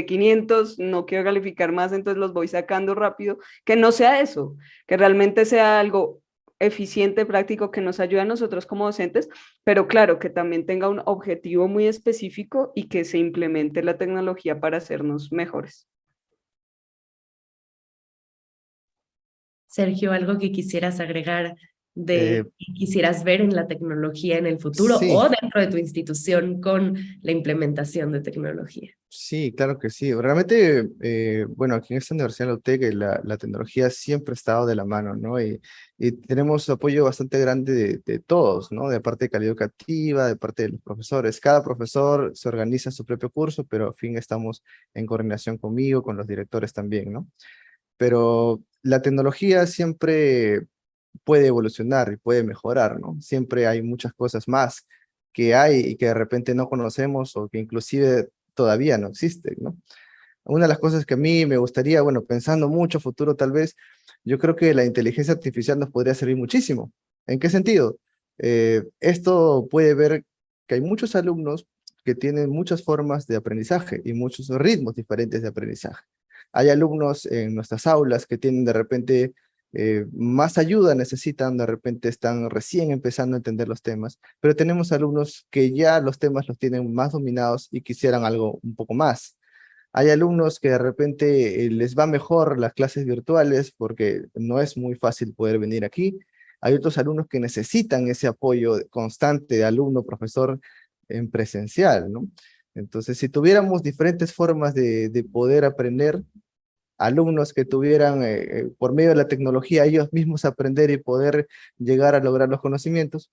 500, no quiero calificar más, entonces los voy sacando rápido, que no sea eso, que realmente sea algo eficiente, práctico, que nos ayude a nosotros como docentes, pero claro, que también tenga un objetivo muy específico y que se implemente la tecnología para hacernos mejores. Sergio, algo que quisieras agregar Eh, de que quisieras ver en la tecnología en el futuro sí, o dentro de tu institución con la implementación de tecnología. sí, claro que sí. Realmente, bueno, aquí en esta Universidad de la UTEC la tecnología siempre ha estado de la mano, ¿no? Y tenemos apoyo bastante grande de todos, ¿no? De parte de calidad educativa, de parte de los profesores. Cada profesor se organiza su propio curso, pero a fin estamos en coordinación conmigo, con los directores también, ¿no? Pero la tecnología siempre puede evolucionar y puede mejorar, ¿no? Siempre hay muchas cosas más que hay y que de repente no conocemos o que inclusive todavía no existen, ¿no? Una de las cosas que a mí me gustaría, bueno, pensando mucho futuro tal vez, yo creo que la inteligencia artificial nos podría servir muchísimo. ¿En qué sentido? Esto puede ver que hay muchos alumnos que tienen muchas formas de aprendizaje y muchos ritmos diferentes de aprendizaje. Hay alumnos en nuestras aulas que tienen de repente más ayuda, necesitan, de repente están recién empezando a entender los temas, pero tenemos alumnos que ya los temas los tienen más dominados y quisieran algo un poco más. Hay alumnos que de repente les va mejor las clases virtuales porque no es muy fácil poder venir aquí. Hay otros alumnos que necesitan ese apoyo constante de alumno, profesor en presencial, ¿no? Entonces, si tuviéramos diferentes formas de poder aprender, alumnos que tuvieran por medio de la tecnología ellos mismos aprender y poder llegar a lograr los conocimientos,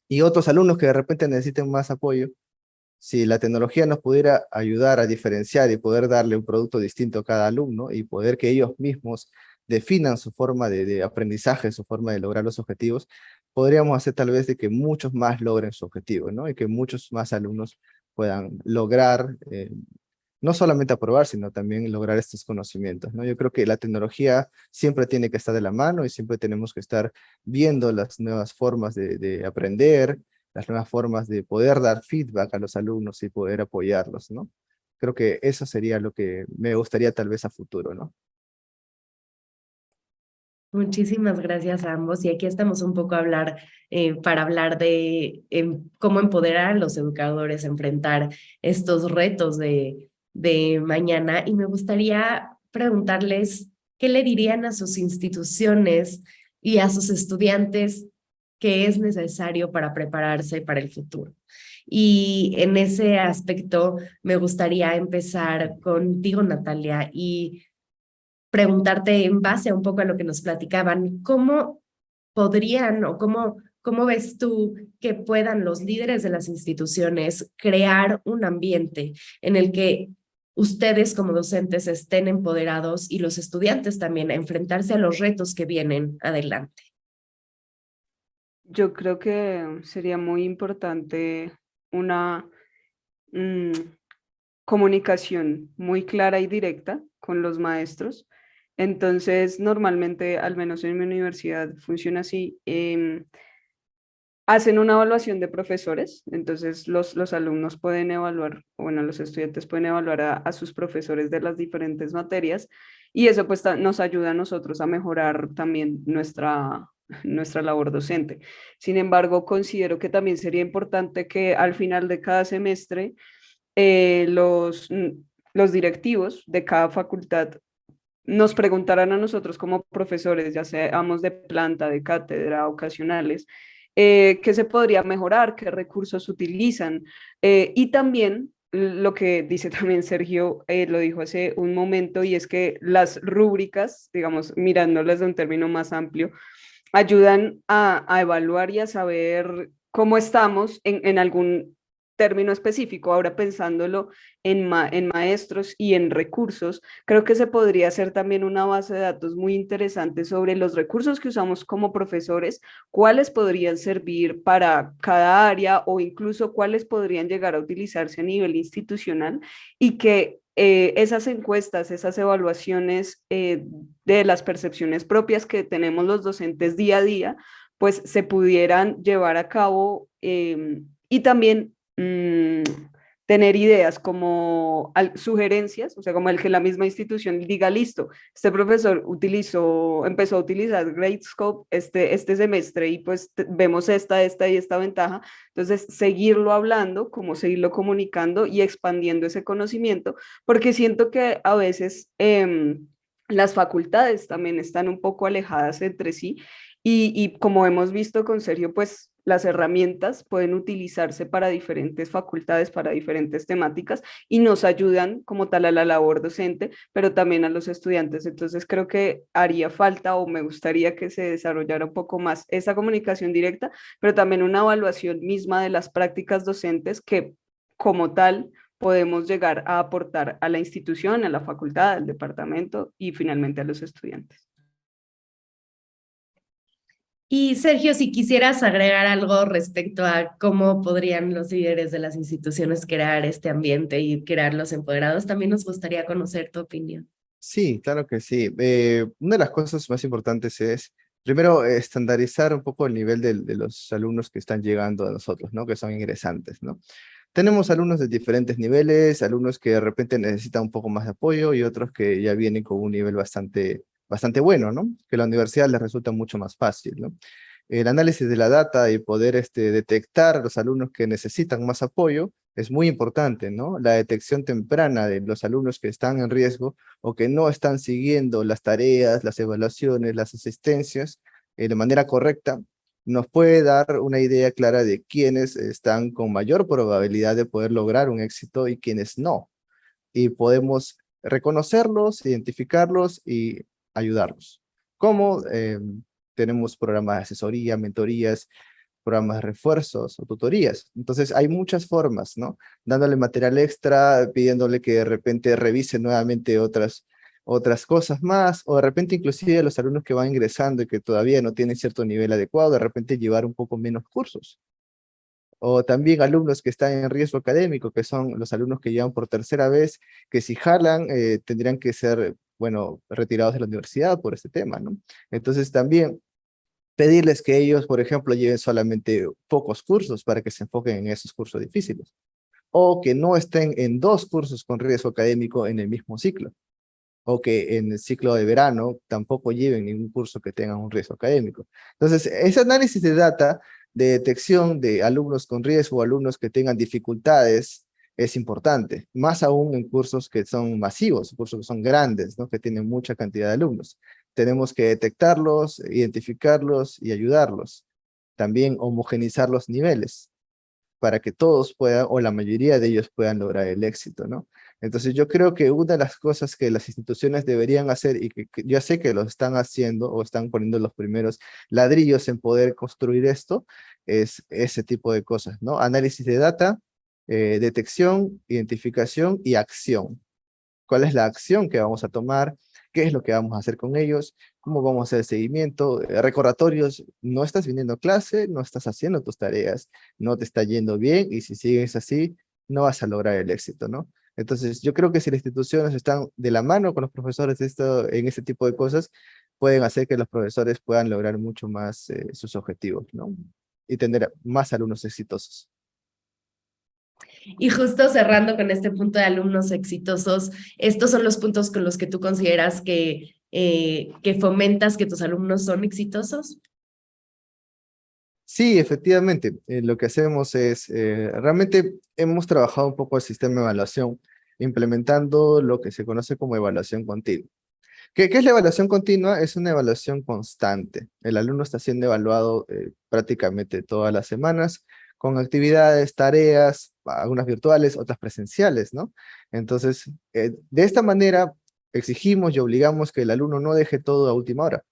y otros alumnos que de repente necesiten más apoyo, si la tecnología nos pudiera ayudar a diferenciar y poder darle un producto distinto a cada alumno y poder que ellos mismos definan su forma de aprendizaje, su forma de lograr los objetivos, podríamos hacer tal vez de que muchos más logren su objetivo, ¿no? Y que muchos más alumnos puedan lograr, no solamente aprobar, sino también lograr estos conocimientos, ¿no? Yo creo que la tecnología siempre tiene que estar de la mano y siempre tenemos que estar viendo las nuevas formas de aprender, las nuevas formas de poder dar feedback a los alumnos y poder apoyarlos, ¿no? Creo que eso sería lo que me gustaría tal vez a futuro, ¿no? Muchísimas gracias a ambos. Y aquí estamos un poco a hablar, para hablar de cómo empoderar a los educadores a enfrentar estos retos de mañana. Y me gustaría preguntarles qué le dirían a sus instituciones y a sus estudiantes que es necesario para prepararse para el futuro. Y en ese aspecto me gustaría empezar contigo, Natalia, y preguntarte en base a un poco a lo que nos platicaban, ¿cómo podrían o cómo ves tú que puedan los líderes de las instituciones crear un ambiente en el que ustedes como docentes estén empoderados y los estudiantes también a enfrentarse a los retos que vienen adelante? Yo creo que sería muy importante una mm, comunicación muy clara y directa con los maestros. Entonces, normalmente, al menos en mi universidad, funciona así. Hacen una evaluación de profesores, entonces los alumnos pueden evaluar, bueno, los estudiantes pueden evaluar a sus profesores de las diferentes materias y eso pues nos ayuda a nosotros a mejorar también nuestra labor docente. Sin embargo, considero que también sería importante que al final de cada semestre los directivos de cada facultad nos preguntaran a nosotros como profesores, ya seamos de planta, de cátedra, ocasionales, qué se podría mejorar, qué recursos utilizan, y también lo que dice también Sergio, lo dijo hace un momento, y es que las rúbricas, digamos, mirándolas de un término más amplio, ayudan a evaluar y a saber cómo estamos en algún término específico. Ahora pensándolo en maestros y en recursos, creo que se podría hacer también una base de datos muy interesante sobre los recursos que usamos como profesores, cuáles podrían servir para cada área o incluso cuáles podrían llegar a utilizarse a nivel institucional y que esas encuestas, esas evaluaciones de las percepciones propias que tenemos los docentes día a día, pues se pudieran llevar a cabo y también tener ideas como sugerencias, o sea, como el que la misma institución diga, listo, este profesor empezó a utilizar Gradescope este semestre y pues vemos esta y esta ventaja, entonces seguirlo hablando, como seguirlo comunicando y expandiendo ese conocimiento, porque siento que a veces las facultades también están un poco alejadas entre sí y como hemos visto con Sergio, pues las herramientas pueden utilizarse para diferentes facultades, para diferentes temáticas y nos ayudan como tal a la labor docente, pero también a los estudiantes. Entonces creo que haría falta o me gustaría que se desarrollara un poco más esa comunicación directa, pero también una evaluación misma de las prácticas docentes que como tal podemos llegar a aportar a la institución, a la facultad, al departamento y finalmente a los estudiantes. Y Sergio, si quisieras agregar algo respecto a cómo podrían los líderes de las instituciones crear este ambiente y crear los empoderados, también nos gustaría conocer tu opinión. Sí, claro que sí. Una de las cosas más importantes es, primero, estandarizar un poco el nivel de los alumnos que están llegando a nosotros, ¿no? Que son ingresantes, ¿no? Tenemos alumnos de diferentes niveles, alumnos que de repente necesitan un poco más de apoyo y otros que ya vienen con un nivel bastante bueno, ¿no? Que la universidad les resulta mucho más fácil, ¿no? El análisis de la data y poder detectar a los alumnos que necesitan más apoyo es muy importante, ¿no? La detección temprana de los alumnos que están en riesgo o que no están siguiendo las tareas, las evaluaciones, las asistencias de manera correcta, nos puede dar una idea clara de quiénes están con mayor probabilidad de poder lograr un éxito y quiénes no. Y podemos reconocerlos, identificarlos y ayudarlos. ¿Cómo? Tenemos programas de asesoría, mentorías, programas de refuerzos o tutorías. Entonces hay muchas formas, ¿no? Dándole material extra, pidiéndole que de repente revise nuevamente otras cosas más, o de repente inclusive a los alumnos que van ingresando y que todavía no tienen cierto nivel adecuado, de repente llevar un poco menos cursos. O también alumnos que están en riesgo académico, que son los alumnos que llegan por tercera vez, que si jalan tendrían que ser, bueno, retirados de la universidad por este tema, ¿no? Entonces también pedirles que ellos, por ejemplo, lleven solamente pocos cursos para que se enfoquen en esos cursos difíciles. O que no estén en 2 cursos con riesgo académico en el mismo ciclo. O que en el ciclo de verano tampoco lleven ningún curso que tenga un riesgo académico. Entonces, ese análisis de data, de detección de alumnos con riesgo o alumnos que tengan dificultades, es importante, más aún en cursos que son masivos, cursos que son grandes, ¿no? Que tienen mucha cantidad de alumnos. Tenemos que detectarlos, identificarlos y ayudarlos. También homogenizar los niveles para que todos puedan, o la mayoría de ellos puedan lograr el éxito, ¿no? Entonces yo creo que una de las cosas que las instituciones deberían hacer, y que yo sé que lo están haciendo, o están poniendo los primeros ladrillos en poder construir esto, es ese tipo de cosas, ¿no? Análisis de data, detección, identificación y acción. ¿Cuál es la acción que vamos a tomar? ¿Qué es lo que vamos a hacer con ellos? ¿Cómo vamos a hacer el seguimiento? Recordatorios, no estás viniendo a clase, no estás haciendo tus tareas, no te está yendo bien y si sigues así, no vas a lograr el éxito, ¿no? Entonces, yo creo que si las instituciones están de la mano con los profesores en este tipo de cosas, pueden hacer que los profesores puedan lograr mucho más sus objetivos, ¿no? Y tener más alumnos exitosos. Y justo cerrando con este punto de alumnos exitosos, estos son los puntos con los que tú consideras que fomentas que tus alumnos son exitosos. Sí, efectivamente, lo que hacemos es, realmente hemos trabajado un poco el sistema de evaluación, implementando lo que se conoce como evaluación continua. ¿Qué es la evaluación continua? Es una evaluación constante. El alumno está siendo evaluado prácticamente todas las semanas con actividades, tareas, algunas virtuales, otras presenciales, ¿no? Entonces, de esta manera exigimos y obligamos que el alumno no deje todo a última hora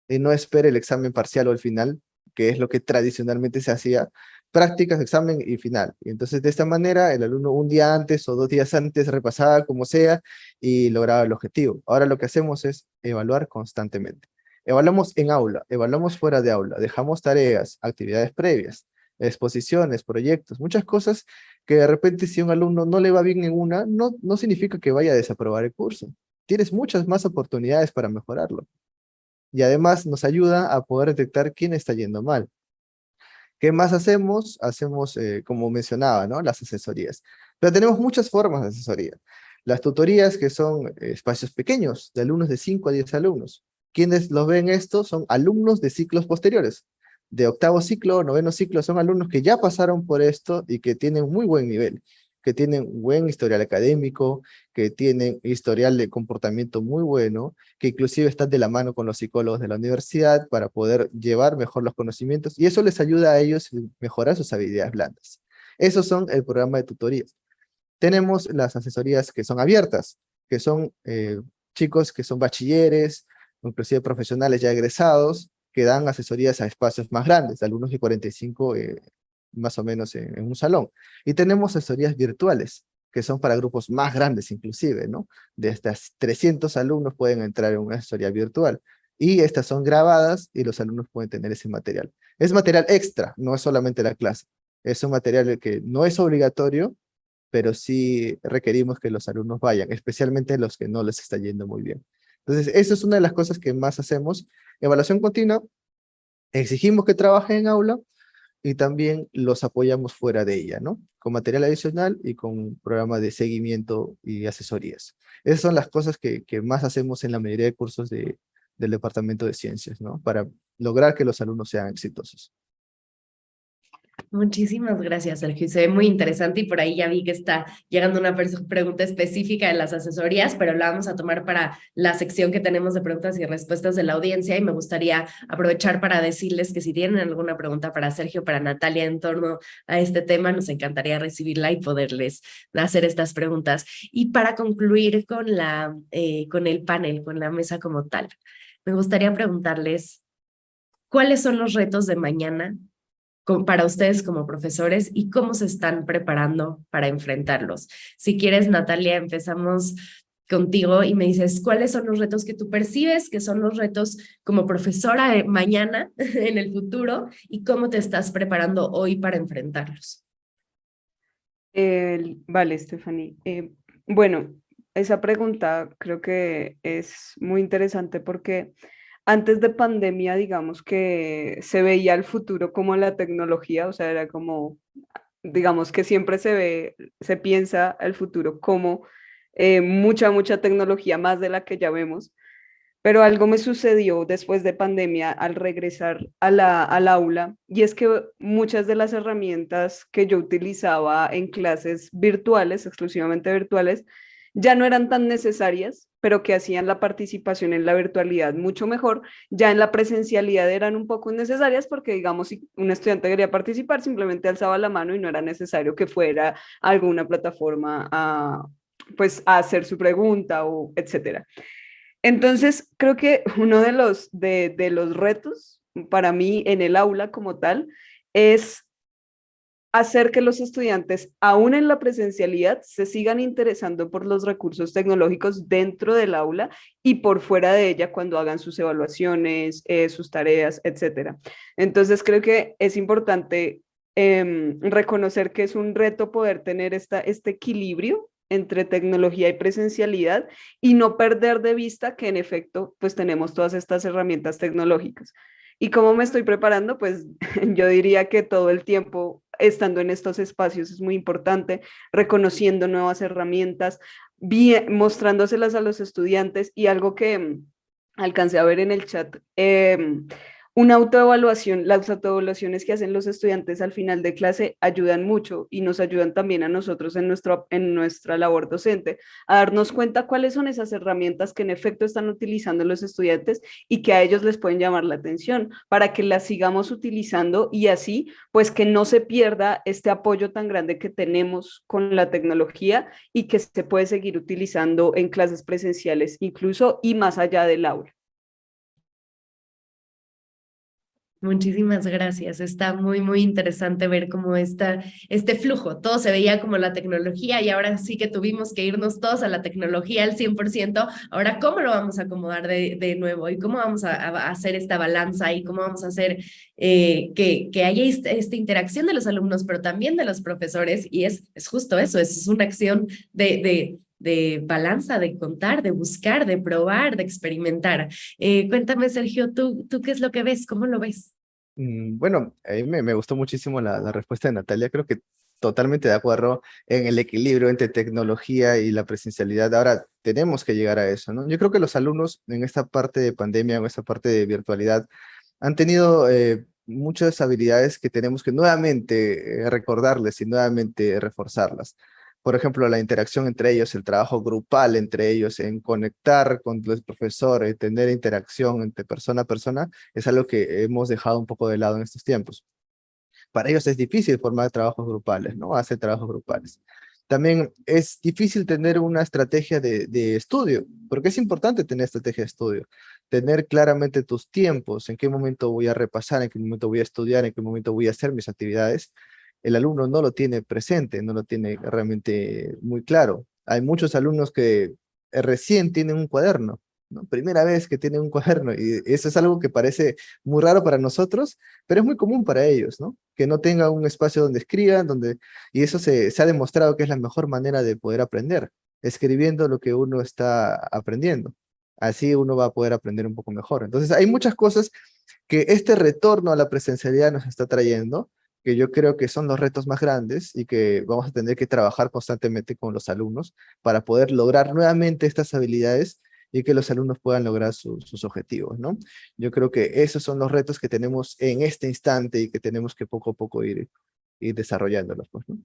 y no espere el examen parcial o el final, que es lo que tradicionalmente se hacía, prácticas, examen y final. Y entonces de esta manera el alumno un día antes o 2 días antes repasaba como sea y lograba el objetivo. Ahora lo que hacemos es evaluar constantemente. Evaluamos en aula, evaluamos fuera de aula, dejamos tareas, actividades previas, exposiciones, proyectos, muchas cosas que de repente si a un alumno no le va bien en una, no significa que vaya a desaprobar el curso. Tienes muchas más oportunidades para mejorarlo y además nos ayuda a poder detectar quién está yendo mal. ¿Qué más hacemos? Hacemos, como mencionaba, ¿no? Las asesorías. Pero tenemos muchas formas de asesoría. Las tutorías, que son espacios pequeños, de alumnos de 5 a 10 alumnos. Quienes los ven esto son alumnos de ciclos posteriores. De octavo ciclo, noveno ciclo, son alumnos que ya pasaron por esto y que tienen muy buen nivel, que tienen buen historial académico, que tienen historial de comportamiento muy bueno, que inclusive están de la mano con los psicólogos de la universidad para poder llevar mejor los conocimientos y eso les ayuda a ellos a mejorar sus habilidades blandas. Esos son el programa de tutorías. Tenemos las asesorías que son abiertas, que son chicos que son bachilleres, inclusive profesionales ya egresados, que dan asesorías a espacios más grandes, de alumnos de 45 más o menos en un salón. Y tenemos asesorías virtuales, que son para grupos más grandes inclusive, ¿no? De hasta 300 alumnos pueden entrar en una asesoría virtual. Y estas son grabadas y los alumnos pueden tener ese material. Es material extra, no es solamente la clase. Es un material que no es obligatorio, pero sí requerimos que los alumnos vayan, especialmente los que no les está yendo muy bien. Entonces, eso es una de las cosas que más hacemos. Evaluación continua, exigimos que trabajen en aula, y también los apoyamos fuera de ella, ¿no? Con material adicional y con programa de seguimiento y asesorías. Esas son las cosas que más hacemos en la mayoría de cursos del Departamento de Ciencias, ¿no? Para lograr que los alumnos sean exitosos. Muchísimas gracias, Sergio. Se ve muy interesante y por ahí ya vi que está llegando una pregunta específica de las asesorías, pero la vamos a tomar para la sección que tenemos de preguntas y respuestas de la audiencia y me gustaría aprovechar para decirles que si tienen alguna pregunta para Sergio, para Natalia en torno a este tema, nos encantaría recibirla y poderles hacer estas preguntas. Y para concluir con el panel, con la mesa como tal, me gustaría preguntarles, ¿cuáles son los retos de mañana para ustedes como profesores y cómo se están preparando para enfrentarlos? Si quieres, Natalia, empezamos contigo y me dices cuáles son los retos que tú percibes, que son los retos como profesora de mañana, en el futuro, y cómo te estás preparando hoy para enfrentarlos. Vale, Stephanie. Bueno, esa pregunta creo que es muy interesante porque antes de pandemia, digamos que se veía el futuro como la tecnología, o sea, era como, digamos que siempre se piensa el futuro como mucha tecnología más de la que ya vemos. Pero algo me sucedió después de pandemia al regresar al aula, y es que muchas de las herramientas que yo utilizaba en clases virtuales, exclusivamente virtuales, ya no eran tan necesarias, pero que hacían la participación en la virtualidad mucho mejor. Ya en la presencialidad eran un poco necesarias porque, digamos, si un estudiante quería participar, simplemente alzaba la mano y no era necesario que fuera a alguna plataforma pues, a hacer su pregunta o etcétera. Entonces, creo que uno de los retos para mí en el aula como tal es hacer que los estudiantes, aún en la presencialidad, se sigan interesando por los recursos tecnológicos dentro del aula y por fuera de ella cuando hagan sus evaluaciones, sus tareas, etcétera. Entonces, creo que es importante reconocer que es un reto poder tener este equilibrio entre tecnología y presencialidad y no perder de vista que en efecto pues tenemos todas estas herramientas tecnológicas. ¿Y cómo me estoy preparando? Pues yo diría que todo el tiempo estando en estos espacios es muy importante, reconociendo nuevas herramientas, mostrándoselas a los estudiantes y algo que alcancé a ver en el chat. Una autoevaluación, las autoevaluaciones que hacen los estudiantes al final de clase ayudan mucho y nos ayudan también a nosotros en nuestra labor docente a darnos cuenta cuáles son esas herramientas que en efecto están utilizando los estudiantes y que a ellos les pueden llamar la atención para que las sigamos utilizando y así pues que no se pierda este apoyo tan grande que tenemos con la tecnología y que se puede seguir utilizando en clases presenciales incluso y más allá del aula. Muchísimas gracias. Está muy, muy interesante ver cómo este flujo, todo se veía como la tecnología y ahora sí que tuvimos que irnos todos a la tecnología al 100%. Ahora, ¿cómo lo vamos a acomodar de nuevo? ¿Y cómo vamos a hacer esta balanza? ¿Y cómo vamos a hacer que haya esta interacción de los alumnos, pero también de los profesores? Y es justo eso, es una acción de balanza, de contar, de buscar, de probar, de experimentar. Cuéntame, Sergio, ¿tú qué es lo que ves? ¿Cómo lo ves? Bueno, a mí me gustó muchísimo la respuesta de Natalia. Creo que totalmente de acuerdo en el equilibrio entre tecnología y la presencialidad. Ahora tenemos que llegar a eso, ¿no? Yo creo que los alumnos en esta parte de pandemia, en esta parte de virtualidad, han tenido muchas habilidades que tenemos que nuevamente recordarles y nuevamente reforzarlas. Por ejemplo, la interacción entre ellos, el trabajo grupal entre ellos, en conectar con los profesores, tener interacción entre persona a persona, es algo que hemos dejado un poco de lado en estos tiempos. Para ellos es difícil formar trabajos grupales, ¿no? Hacer trabajos grupales. También es difícil tener una estrategia de estudio, porque es importante tener estrategia de estudio, tener claramente tus tiempos, en qué momento voy a repasar, en qué momento voy a estudiar, en qué momento voy a hacer mis actividades. El alumno no lo tiene presente, no lo tiene realmente muy claro. Hay muchos alumnos que recién tienen un cuaderno, ¿no? Primera vez que tienen un cuaderno, y eso es algo que parece muy raro para nosotros, pero es muy común para ellos, ¿no? Que no tengan un espacio donde escriban, y eso se ha demostrado que es la mejor manera de poder aprender, escribiendo lo que uno está aprendiendo. Así uno va a poder aprender un poco mejor. Entonces, hay muchas cosas que este retorno a la presencialidad nos está trayendo, que yo creo que son los retos más grandes y que vamos a tener que trabajar constantemente con los alumnos para poder lograr nuevamente estas habilidades y que los alumnos puedan lograr sus objetivos, ¿no? Yo creo que esos son los retos que tenemos en este instante y que tenemos que poco a poco ir desarrollándolos, pues, ¿no?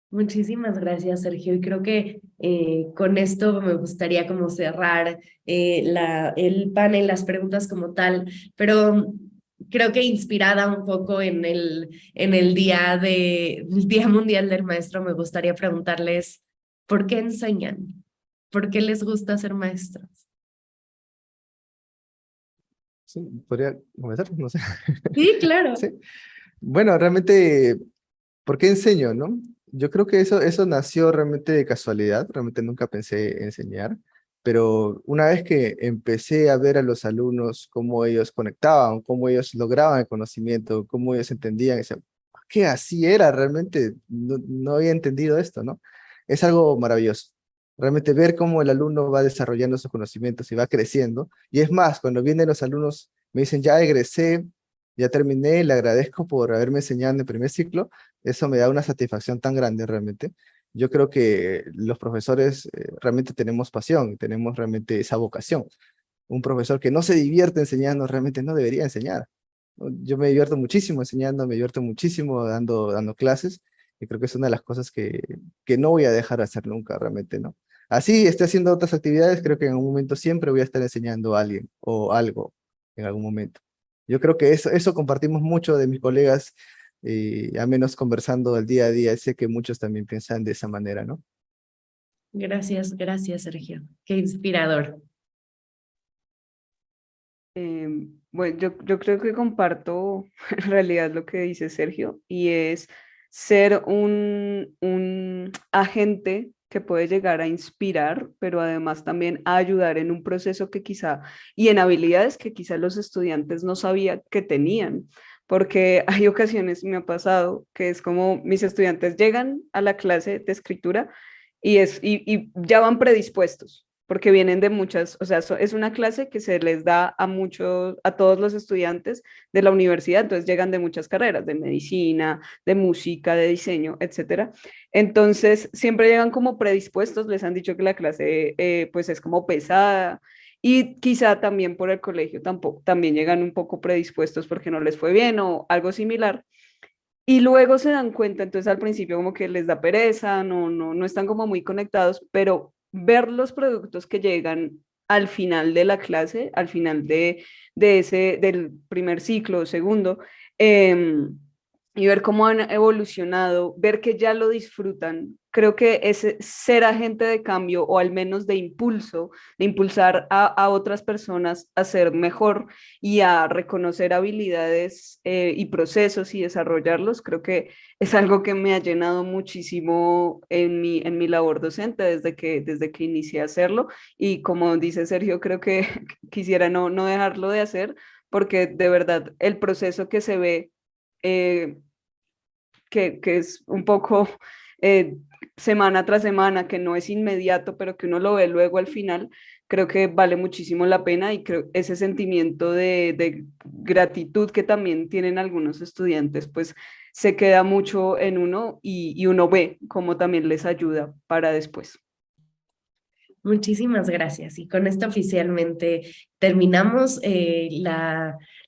Muchísimas gracias, Sergio. Y creo que con esto me gustaría como cerrar el panel, las preguntas como tal, pero creo que inspirada un poco en el el Día Mundial del Maestro, me gustaría preguntarles, ¿por qué enseñan? ¿Por qué les gusta ser maestros? Sí, ¿podría comenzar? No sé. Sí, claro. Sí. Bueno, realmente, ¿por qué enseño, no? Yo creo que eso nació realmente de casualidad, realmente nunca pensé enseñar, pero una vez que empecé a ver a los alumnos cómo ellos conectaban, cómo ellos lograban el conocimiento, cómo ellos entendían, decían, ¿qué así era? Realmente no había entendido esto, ¿no? Es algo maravilloso. Realmente ver cómo el alumno va desarrollando sus conocimientos y va creciendo. Y es más, cuando vienen los alumnos, me dicen, ya egresé, ya terminé, le agradezco por haberme enseñado en el primer ciclo, eso me da una satisfacción tan grande realmente. Yo creo que los profesores realmente tenemos pasión, tenemos realmente esa vocación. Un profesor que no se divierte enseñando realmente no debería enseñar, ¿no? Yo me divierto muchísimo enseñando, me divierto muchísimo dando clases, y creo que es una de las cosas que no voy a dejar de hacer nunca realmente, ¿no? Así esté haciendo otras actividades, creo que en algún momento siempre voy a estar enseñando a alguien o algo en algún momento. Yo creo que eso compartimos mucho de mis colegas, y al menos conversando el día a día, sé que muchos también piensan de esa manera, ¿no? Gracias, gracias, Sergio. Qué inspirador. Bueno, yo creo que comparto en realidad lo que dice Sergio y es ser un agente que puede llegar a inspirar, pero además también a ayudar en un proceso que quizá, y en habilidades que quizá los estudiantes no sabían que tenían, porque hay ocasiones, me ha pasado, que es como mis estudiantes llegan a la clase de escritura y ya van predispuestos porque vienen de muchas, o sea, es una clase que se les da a todos los estudiantes de la universidad, entonces llegan de muchas carreras, de medicina, de música, de diseño, etcétera. Entonces, siempre llegan como predispuestos, les han dicho que la clase pues es como pesada y quizá también por el colegio tampoco, también llegan un poco predispuestos porque no les fue bien o algo similar. Y luego se dan cuenta, entonces al principio como que les da pereza, no están como muy conectados, pero ver los productos que llegan al final de la clase, al final del primer ciclo, segundo, eh, y ver cómo han evolucionado, ver que ya lo disfrutan, creo que ese ser agente de cambio o al menos de impulso, de impulsar a otras personas a ser mejor y a reconocer habilidades y procesos y desarrollarlos, creo que es algo que me ha llenado muchísimo en mi labor docente desde que inicié a hacerlo. Y como dice Sergio, creo que quisiera no dejarlo de hacer porque de verdad el proceso que se ve, eh, que es un poco eh, semana tras semana, que no es inmediato, pero que uno lo ve luego al final, creo que vale muchísimo la pena y creo ese sentimiento de gratitud que también tienen algunos estudiantes, pues se queda mucho en uno y uno ve cómo también les ayuda para después. Muchísimas gracias. Y con esto oficialmente terminamos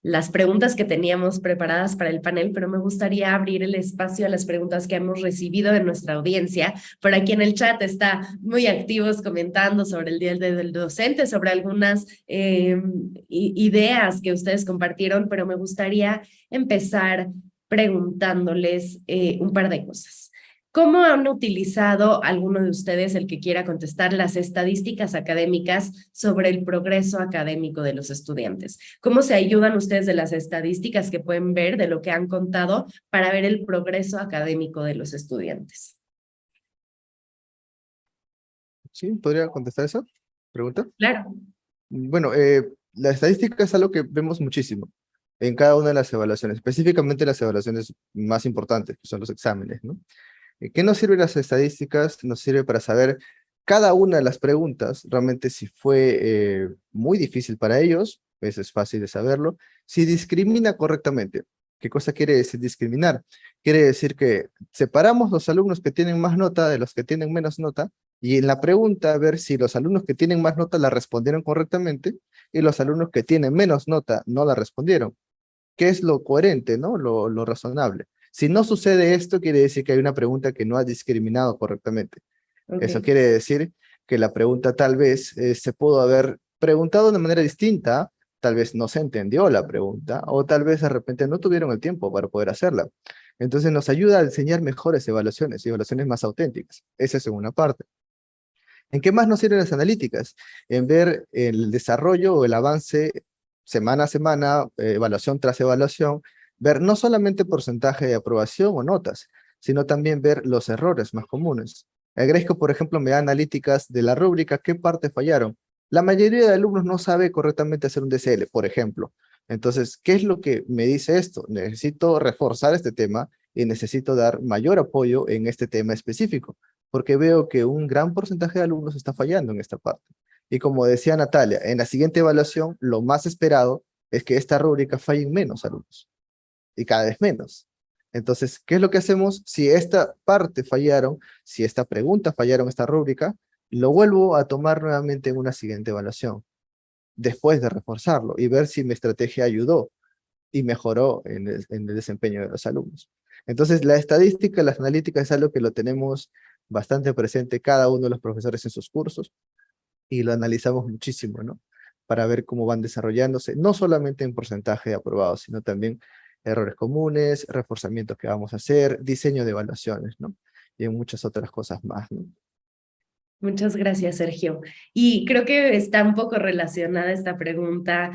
las preguntas que teníamos preparadas para el panel, pero me gustaría abrir el espacio a las preguntas que hemos recibido de nuestra audiencia. Por aquí en el chat está muy activos comentando sobre el Día del Docente, sobre algunas ideas que ustedes compartieron, pero me gustaría empezar preguntándoles un par de cosas. ¿Cómo han utilizado alguno de ustedes, el que quiera contestar, las estadísticas académicas sobre el progreso académico de los estudiantes? ¿Cómo se ayudan ustedes de las estadísticas que pueden ver, de lo que han contado, para ver el progreso académico de los estudiantes? ¿Sí? ¿Podría contestar esa pregunta? Claro. Bueno, la estadística es algo que vemos muchísimo en cada una de las evaluaciones, específicamente las evaluaciones más importantes, que son los exámenes, ¿no? ¿Qué nos sirven las estadísticas? Nos sirve para saber cada una de las preguntas, realmente si fue muy difícil para ellos, eso es fácil de saberlo, si discrimina correctamente. ¿Qué cosa quiere decir discriminar? Quiere decir que separamos los alumnos que tienen más nota de los que tienen menos nota, y en la pregunta ver si los alumnos que tienen más nota la respondieron correctamente y los alumnos que tienen menos nota no la respondieron. ¿Qué es lo coherente, ¿no? Lo razonable. Si no sucede esto, quiere decir que hay una pregunta que no ha discriminado correctamente. Eso Ok. quiere decir que la pregunta tal vez se pudo haber preguntado de manera distinta, tal vez no se entendió la pregunta, o tal vez de repente no tuvieron el tiempo para poder hacerla. Entonces nos ayuda a diseñar mejores evaluaciones, y evaluaciones más auténticas. Esa es una parte. ¿En qué más nos sirven las analíticas? En ver el desarrollo o el avance semana a semana, evaluación tras evaluación, ver no solamente porcentaje de aprobación o notas, sino también ver los errores más comunes. El Gresco, por ejemplo, me da analíticas de la rúbrica, ¿qué parte fallaron? La mayoría de alumnos no sabe correctamente hacer un DCL, por ejemplo. Entonces, ¿qué es lo que me dice esto? Necesito reforzar este tema y necesito dar mayor apoyo en este tema específico, porque veo que un gran porcentaje de alumnos está fallando en esta parte. Y como decía Natalia, en la siguiente evaluación, lo más esperado es que esta rúbrica falle menos alumnos, y cada vez menos. Entonces, ¿qué es lo que hacemos? Si esta parte fallaron, si esta pregunta fallaron esta rúbrica, lo vuelvo a tomar nuevamente en una siguiente evaluación, después de reforzarlo y ver si mi estrategia ayudó y mejoró en el desempeño de los alumnos. Entonces, la estadística, las analíticas es algo que lo tenemos bastante presente cada uno de los profesores en sus cursos y lo analizamos muchísimo, ¿no? Para ver cómo van desarrollándose, no solamente en porcentaje de aprobados, sino también errores comunes, reforzamientos que vamos a hacer, diseño de evaluaciones, ¿no? Y en muchas otras cosas más, ¿no? Muchas gracias, Sergio. Y creo que está un poco relacionada esta pregunta,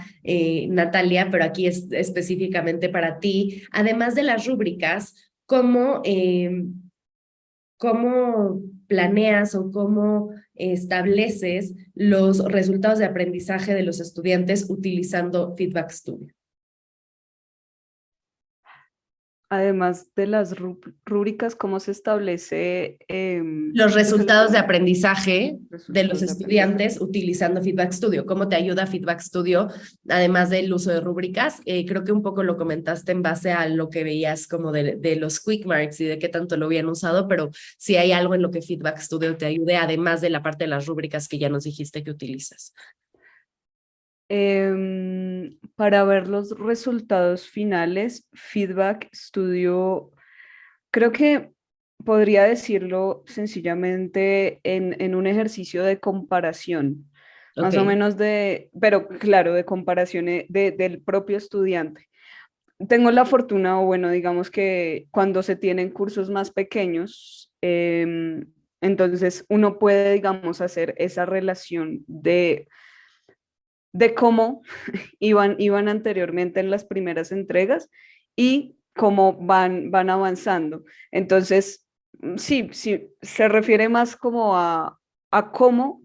Natalia, pero aquí es específicamente para ti. Además de las rúbricas, ¿cómo planeas o cómo estableces los resultados de aprendizaje de los estudiantes utilizando Feedback Studio? Además de las rúbricas, ¿cómo se establece Los pues resultados de aprendizaje de los resultados de aprendizaje? estudiantes utilizando Feedback Studio. ¿Cómo te ayuda Feedback Studio, además del uso de rúbricas? Creo que un poco lo comentaste en base a lo que veías como de los quick marks y de qué tanto lo habían usado, pero si hay algo en lo que Feedback Studio te ayude, además de la parte de las rúbricas que ya nos dijiste que utilizas. Para ver los resultados finales, Feedback Studio, creo que podría decirlo sencillamente en un ejercicio de comparación, Ok, más o menos pero claro, de comparación del propio estudiante. Tengo la fortuna, o bueno, digamos que cuando se tienen cursos más pequeños, entonces uno puede, digamos, hacer esa relación de cómo iban anteriormente en las primeras entregas y cómo van avanzando. Entonces, sí, sí, se refiere más como a cómo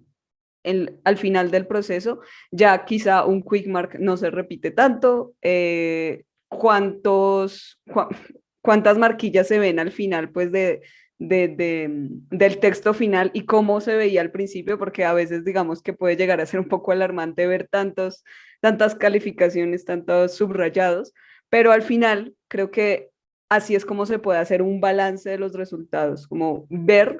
al final del proceso, ya quizá un quick mark no se repite tanto, cuántas marquillas se ven al final, pues del texto final y cómo se veía al principio, porque a veces digamos que puede llegar a ser un poco alarmante ver tantas calificaciones, tantos subrayados, pero al final creo que así es como se puede hacer un balance de los resultados, como ver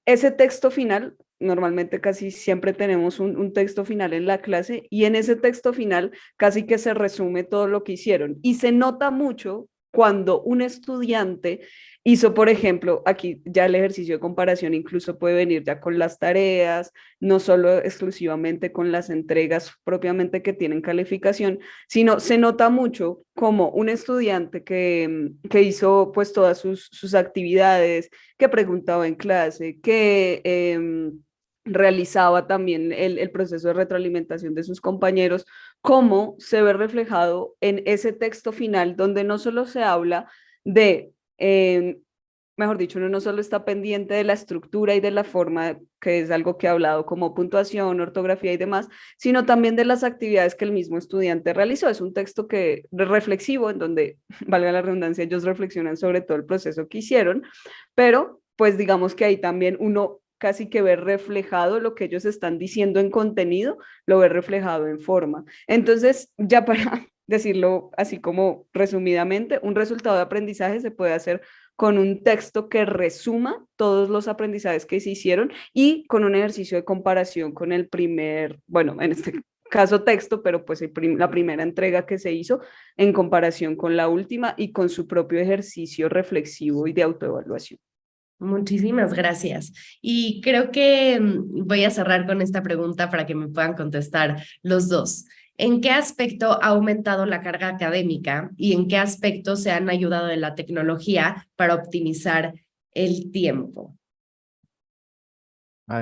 ese texto final. Normalmente casi siempre tenemos un texto final en la clase y en ese texto final casi que se resume todo lo que hicieron y se nota mucho cuando un estudiante hizo, por ejemplo, aquí ya el ejercicio de comparación incluso puede venir ya con las tareas, no solo exclusivamente con las entregas propiamente que tienen calificación, sino se nota mucho como un estudiante que hizo pues todas sus actividades, que preguntaba en clase, que realizaba también el proceso de retroalimentación de sus compañeros, cómo se ve reflejado en ese texto final donde no solo se habla de, mejor dicho, uno no solo está pendiente de la estructura y de la forma, que es algo que he hablado como puntuación, ortografía y demás, sino también de las actividades que el mismo estudiante realizó. Es un texto que reflexivo, en donde, valga la redundancia, ellos reflexionan sobre todo el proceso que hicieron, pero pues digamos que ahí también uno casi que ve reflejado lo que ellos están diciendo en contenido, lo ve reflejado en forma. Entonces, ya para decirlo así como resumidamente, un resultado de aprendizaje se puede hacer con un texto que resuma todos los aprendizajes que se hicieron y con un ejercicio de comparación con el primer, bueno, en este caso texto, pero pues la primera entrega que se hizo en comparación con la última y con su propio ejercicio reflexivo y de autoevaluación. muchísimas gracias. Y creo que voy a cerrar con esta pregunta para que me puedan contestar los dos. ¿En qué aspecto ha aumentado la carga académica y en qué aspecto se han ayudado de la tecnología para optimizar el tiempo?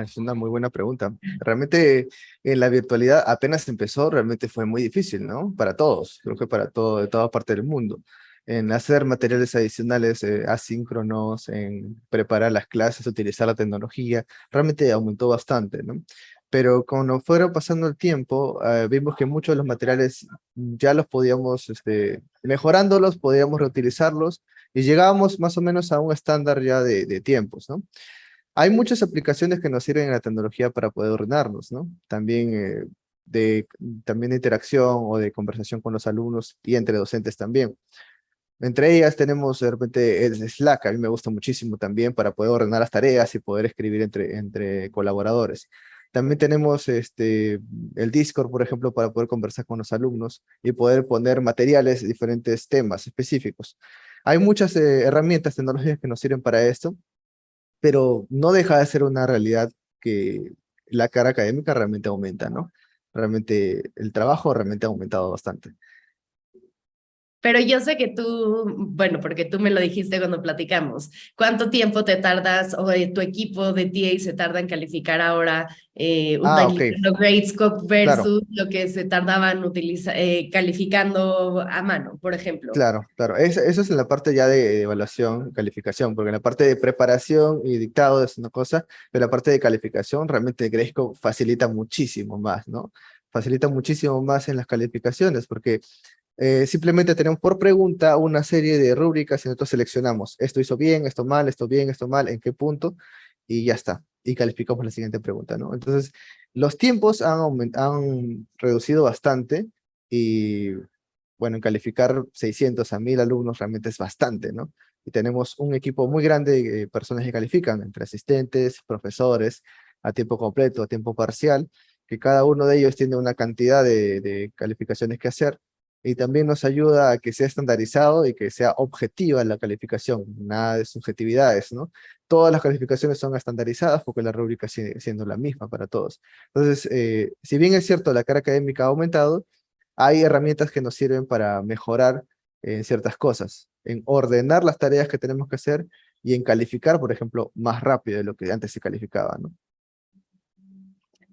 Es una muy buena pregunta. Realmente en la virtualidad apenas empezó, realmente fue muy difícil, ¿no? Para todos, creo que para todo, de toda parte del mundo. En hacer materiales adicionales asíncronos, en preparar las clases, utilizar la tecnología, realmente aumentó bastante, ¿no? Pero cuando fueron pasando el tiempo, vimos que muchos de los materiales ya los podíamos, mejorándolos, podíamos reutilizarlos y llegábamos más o menos a un estándar ya de tiempos, ¿no? Hay muchas aplicaciones que nos sirven en la tecnología para poder ordenarnos, ¿no? También de, también de interacción o de conversación con los alumnos y entre docentes también. Entre ellas tenemos de repente el Slack, a mí me gusta muchísimo también para poder ordenar las tareas y poder escribir entre colaboradores. También tenemos el Discord, por ejemplo, para poder conversar con los alumnos y poder poner materiales de diferentes temas específicos. Hay muchas herramientas tecnológicas que nos sirven para esto, pero no deja de ser una realidad que la carga académica realmente aumenta, ¿no? Realmente el trabajo realmente ha aumentado bastante. Pero yo sé que tú, bueno, porque tú me lo dijiste cuando platicamos, ¿cuánto tiempo te tardas o tu equipo de TI se tarda en calificar ahora Ah, ok, utilizando Gradescope claro, versus lo que se tardaban calificando a mano, por ejemplo? claro, claro. Eso es en la parte ya de evaluación, calificación, porque en la parte de preparación y dictado es una cosa, pero la parte de calificación realmente Gresco facilita muchísimo más, ¿no? Facilita muchísimo más en las calificaciones, porque simplemente tenemos por pregunta una serie de rúbricas y nosotros seleccionamos esto hizo bien, esto mal, esto bien, esto mal, en qué punto, y ya está. Y calificamos la siguiente pregunta, ¿no? Entonces, los tiempos han reducido bastante y, bueno, en calificar 600 a 1000 alumnos realmente es bastante, ¿no? Y tenemos un equipo muy grande de personas que califican, entre asistentes, profesores, a tiempo completo, a tiempo parcial, que cada uno de ellos tiene una cantidad de calificaciones que hacer, y también nos ayuda a que sea estandarizado y que sea objetiva la calificación, nada de subjetividades, ¿no? Todas las calificaciones son estandarizadas porque la rúbrica sigue siendo la misma para todos. Entonces, si bien es cierto, la carga académica ha aumentado, hay herramientas que nos sirven para mejorar en ciertas cosas, en ordenar las tareas que tenemos que hacer y en calificar, por ejemplo, más rápido de lo que antes se calificaba, ¿no?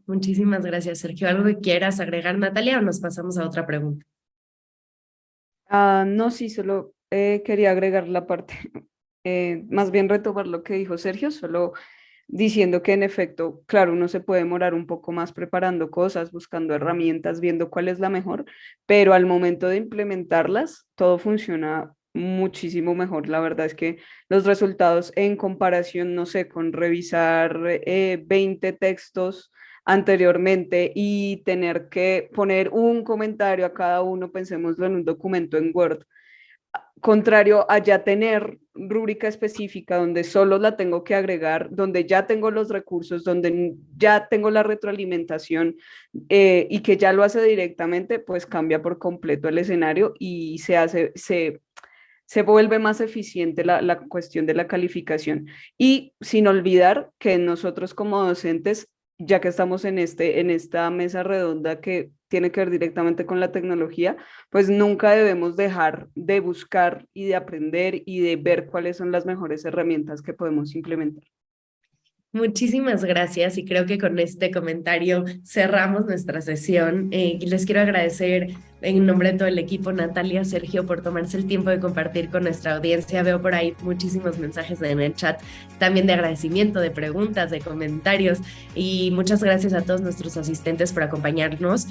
Muchísimas gracias, Sergio. ¿Algo que quieras agregar, Natalia, o nos pasamos a otra pregunta? No, sí, solo quería agregar la parte, más bien retomar lo que dijo Sergio, solo diciendo que en efecto, claro, uno se puede demorar un poco más preparando cosas, buscando herramientas, viendo cuál es la mejor, pero al momento de implementarlas, todo funciona muchísimo mejor. La verdad es que los resultados en comparación, no sé, con revisar 20 textos anteriormente y tener que poner un comentario a cada uno, pensémoslo en un documento en Word, contrario a ya tener rúbrica específica donde solo la tengo que agregar, donde ya tengo los recursos, donde ya tengo la retroalimentación y que ya lo hace directamente, pues cambia por completo el escenario y se vuelve más eficiente la cuestión de la calificación. Y sin olvidar que nosotros como docentes, ya que estamos en esta mesa redonda que tiene que ver directamente con la tecnología, pues nunca debemos dejar de buscar y de aprender y de ver cuáles son las mejores herramientas que podemos implementar. Muchísimas gracias y creo que con este comentario cerramos nuestra sesión. Les quiero agradecer en nombre de todo el equipo, Natalia, Sergio, por tomarse el tiempo de compartir con nuestra audiencia. Veo por ahí muchísimos mensajes en el chat, también de agradecimiento, de preguntas, de comentarios, y muchas gracias a todos nuestros asistentes por acompañarnos.